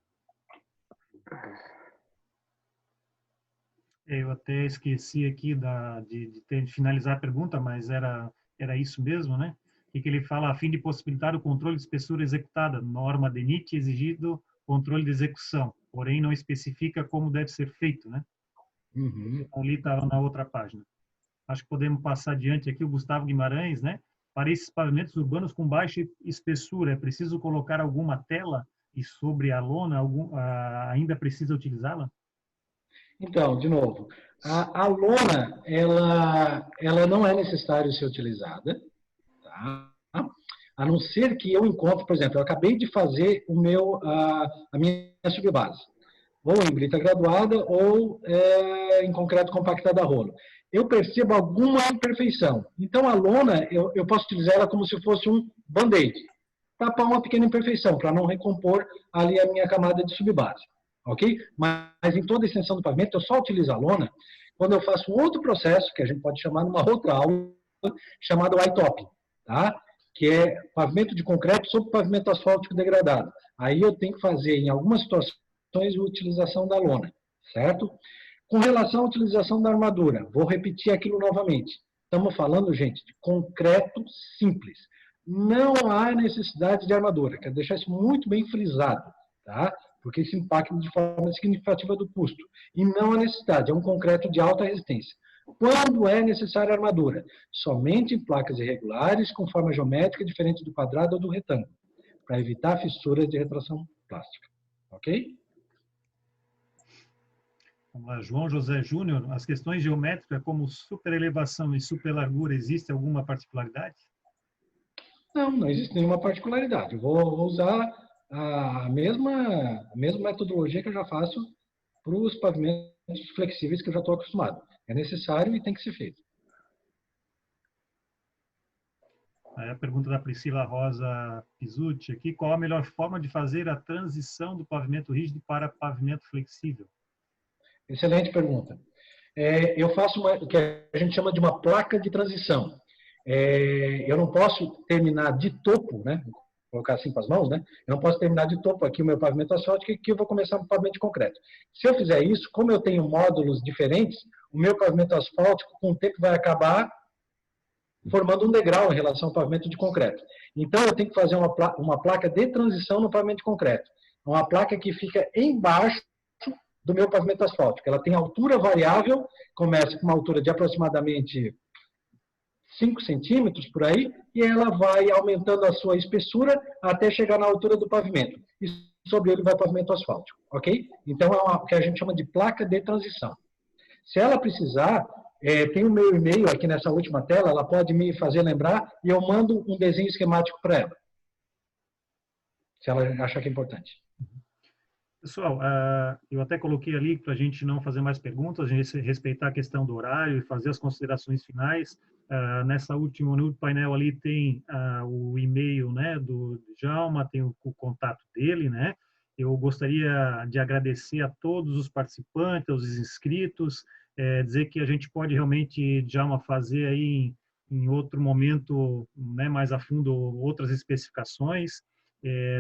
Eu até esqueci aqui de finalizar a pergunta, mas era isso mesmo, né? E que ele fala, a fim de possibilitar o controle de espessura executada, norma DENIT exigido controle de execução, porém não especifica como deve ser feito, né? Uhum. Ali estava na outra página. Acho que podemos passar adiante aqui o Gustavo Guimarães, né? Para esses pavimentos urbanos com baixa espessura, é preciso colocar alguma tela e sobre a lona ainda precisa utilizá-la? Então, de novo, a lona, ela não é necessário ser utilizada, tá? A não ser que eu encontre, por exemplo, eu acabei de fazer a minha subbase, ou em brita graduada ou em concreto compactado a rolo. Eu percebo alguma imperfeição. Então, a lona, eu posso utilizar ela como se fosse um band-aid, tapar uma pequena imperfeição, para não recompor ali a minha camada de subbase. Ok? Mas em toda a extensão do pavimento, eu só utilizo a lona quando eu faço um outro processo, que a gente pode chamar numa outra aula, chamado white-top, tá? Que é pavimento de concreto sobre pavimento asfáltico degradado. Aí eu tenho que fazer, em algumas situações, a utilização da lona, certo? Com relação à utilização da armadura, vou repetir aquilo novamente. Estamos falando, gente, de concreto simples. Não há necessidade de armadura. Quero deixar isso muito bem frisado, tá? Porque isso impacta de forma significativa do custo. E não há necessidade, é um concreto de alta resistência. Quando é necessária armadura? Somente em placas irregulares, com forma geométrica diferente do quadrado ou do retângulo, para evitar fissuras de retração plástica. Ok? Vamos lá, João José Júnior, as questões geométricas como superelevação e superlargura, existe alguma particularidade? Não existe nenhuma particularidade. Eu vou usar a mesma metodologia que eu já faço para os pavimentos flexíveis que eu já estou acostumado. É necessário e tem que ser feito. Aí a pergunta da Priscila Rosa Pizzuti aqui, qual a melhor forma de fazer a transição do pavimento rígido para pavimento flexível? Excelente pergunta. Eu faço o que a gente chama de uma placa de transição. Eu não posso terminar de topo, né? Vou colocar assim com as mãos, né? Eu não posso terminar de topo aqui o meu pavimento asfáltico, que eu vou começar um pavimento de concreto. Se eu fizer isso, como eu tenho módulos diferentes, o meu pavimento asfáltico, com o tempo, vai acabar formando um degrau em relação ao pavimento de concreto. Então, eu tenho que fazer uma placa de transição no pavimento de concreto. Uma placa que fica embaixo do meu pavimento asfáltico. Ela tem altura variável, começa com uma altura de aproximadamente 5 centímetros por aí, e ela vai aumentando a sua espessura até chegar na altura do pavimento. E sobre ele vai o pavimento asfáltico, ok? Então, é o que a gente chama de placa de transição. Se ela precisar, tem o meu e-mail aqui nessa última tela, ela pode me fazer lembrar e eu mando um desenho esquemático para ela, se ela achar que é importante. Pessoal, eu até coloquei ali para a gente não fazer mais perguntas, a gente respeitar a questão do horário e fazer as considerações finais. No painel ali tem o e-mail, né, do Djalma, tem o contato dele, né? Eu gostaria de agradecer a todos os participantes, os inscritos, dizer que a gente pode realmente, Djalma, fazer aí em outro momento, né, mais a fundo, outras especificações,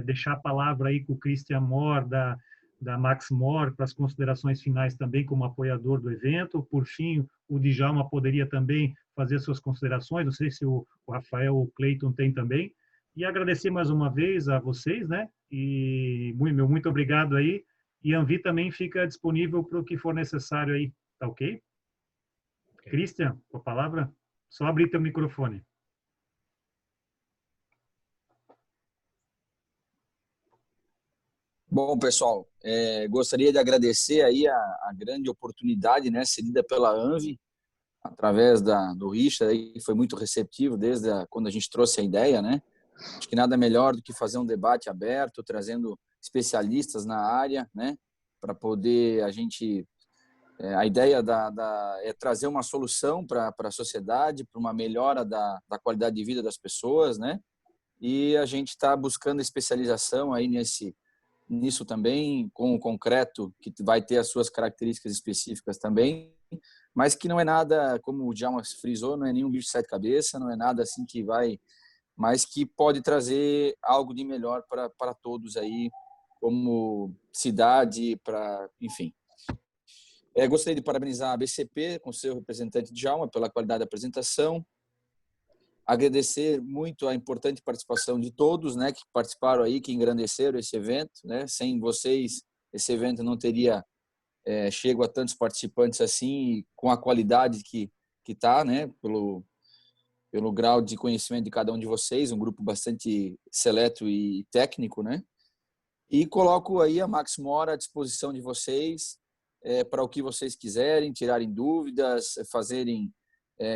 deixar a palavra aí com o Christian Mohr, da Max Mohr, para as considerações finais também como apoiador do evento. Por fim, o Djalma poderia também fazer suas considerações, não sei se o Rafael ou o Cleiton tem também. E agradecer mais uma vez a vocês, né? E muito obrigado aí. E a Anvi também fica disponível para o que for necessário aí, tá ok? Christian, com a palavra, só abrir teu microfone. Bom, pessoal, gostaria de agradecer aí a grande oportunidade, né, cedida pela ANVI, através do Richard, aí, que foi muito receptivo desde quando a gente trouxe a ideia, né? Acho que nada melhor do que fazer um debate aberto, trazendo especialistas na área, né, para poder a gente... a ideia é trazer uma solução para a sociedade, para uma melhora da qualidade de vida das pessoas, né? E a gente está buscando especialização aí nisso também, com o concreto, que vai ter as suas características específicas também, mas que não é nada, como o Djalma frisou, não é nenhum bicho de sete cabeças, não é nada assim que vai, mas que pode trazer algo de melhor para todos aí, como cidade, enfim. Gostaria de parabenizar a BCP, com seu representante Djalma, pela qualidade da apresentação. Agradecer muito a importante participação de todos, né, que participaram aí, que engrandeceram esse evento, né? Sem vocês, esse evento não teria chego a tantos participantes assim, com a qualidade que está, né, pelo grau de conhecimento de cada um de vocês, um grupo bastante seleto e técnico, né? E coloco aí a Max Mora à disposição de vocês para o que vocês quiserem, tirarem dúvidas, fazerem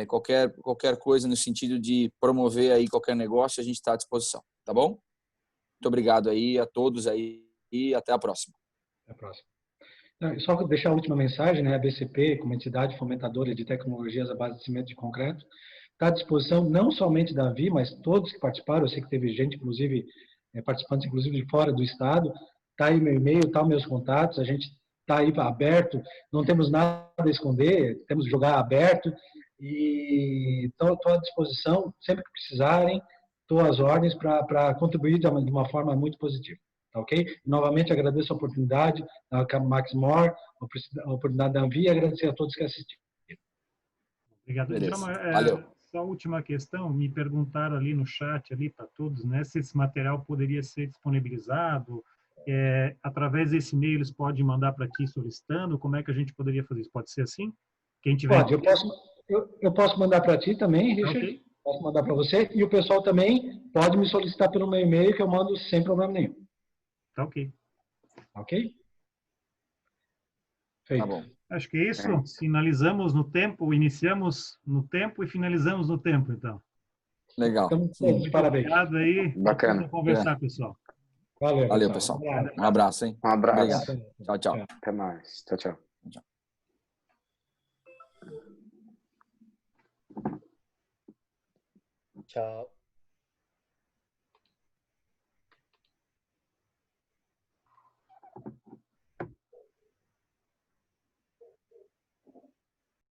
qualquer coisa no sentido de promover aí qualquer negócio, a gente está à disposição, tá bom? Muito obrigado aí a todos aí e até a próxima. Até a próxima. Só deixar a última mensagem, né? A BCP, como entidade fomentadora de tecnologias à base de cimento de concreto, está à disposição não somente da ANVI, mas todos que participaram. Eu sei que teve gente, inclusive, participantes, inclusive, de fora do estado. Está aí meu e-mail, está meus contatos, a gente está aí aberto, não temos nada a esconder, temos que jogar aberto e estou à disposição, sempre que precisarem, estou às ordens para contribuir de uma forma muito positiva. Tá, ok? Novamente agradeço a oportunidade da Max More, a oportunidade da ANVI e agradecer a todos que assistiram. Obrigado. Valeu. Só a última questão, me perguntaram ali no chat, ali para todos, né, se esse material poderia ser disponibilizado, através desse e-mail eles podem mandar para ti solicitando, como é que a gente poderia fazer isso? Pode ser assim? Quem tiver... Pode, eu posso mandar para ti também, Richard, okay. Posso mandar para você, e o pessoal também pode me solicitar pelo meu e-mail, que eu mando sem problema nenhum. Tá ok. Ok? Feito. Tá bom. Acho que é isso. Finalizamos no tempo, iniciamos no tempo e finalizamos no tempo, então. Legal. Muito parabéns. Obrigado aí. Bacana. Vamos conversar, pessoal. Valeu, pessoal. Um abraço, hein? Um abraço. Obrigado. Tchau, tchau. Até mais. Tchau, tchau. Tchau.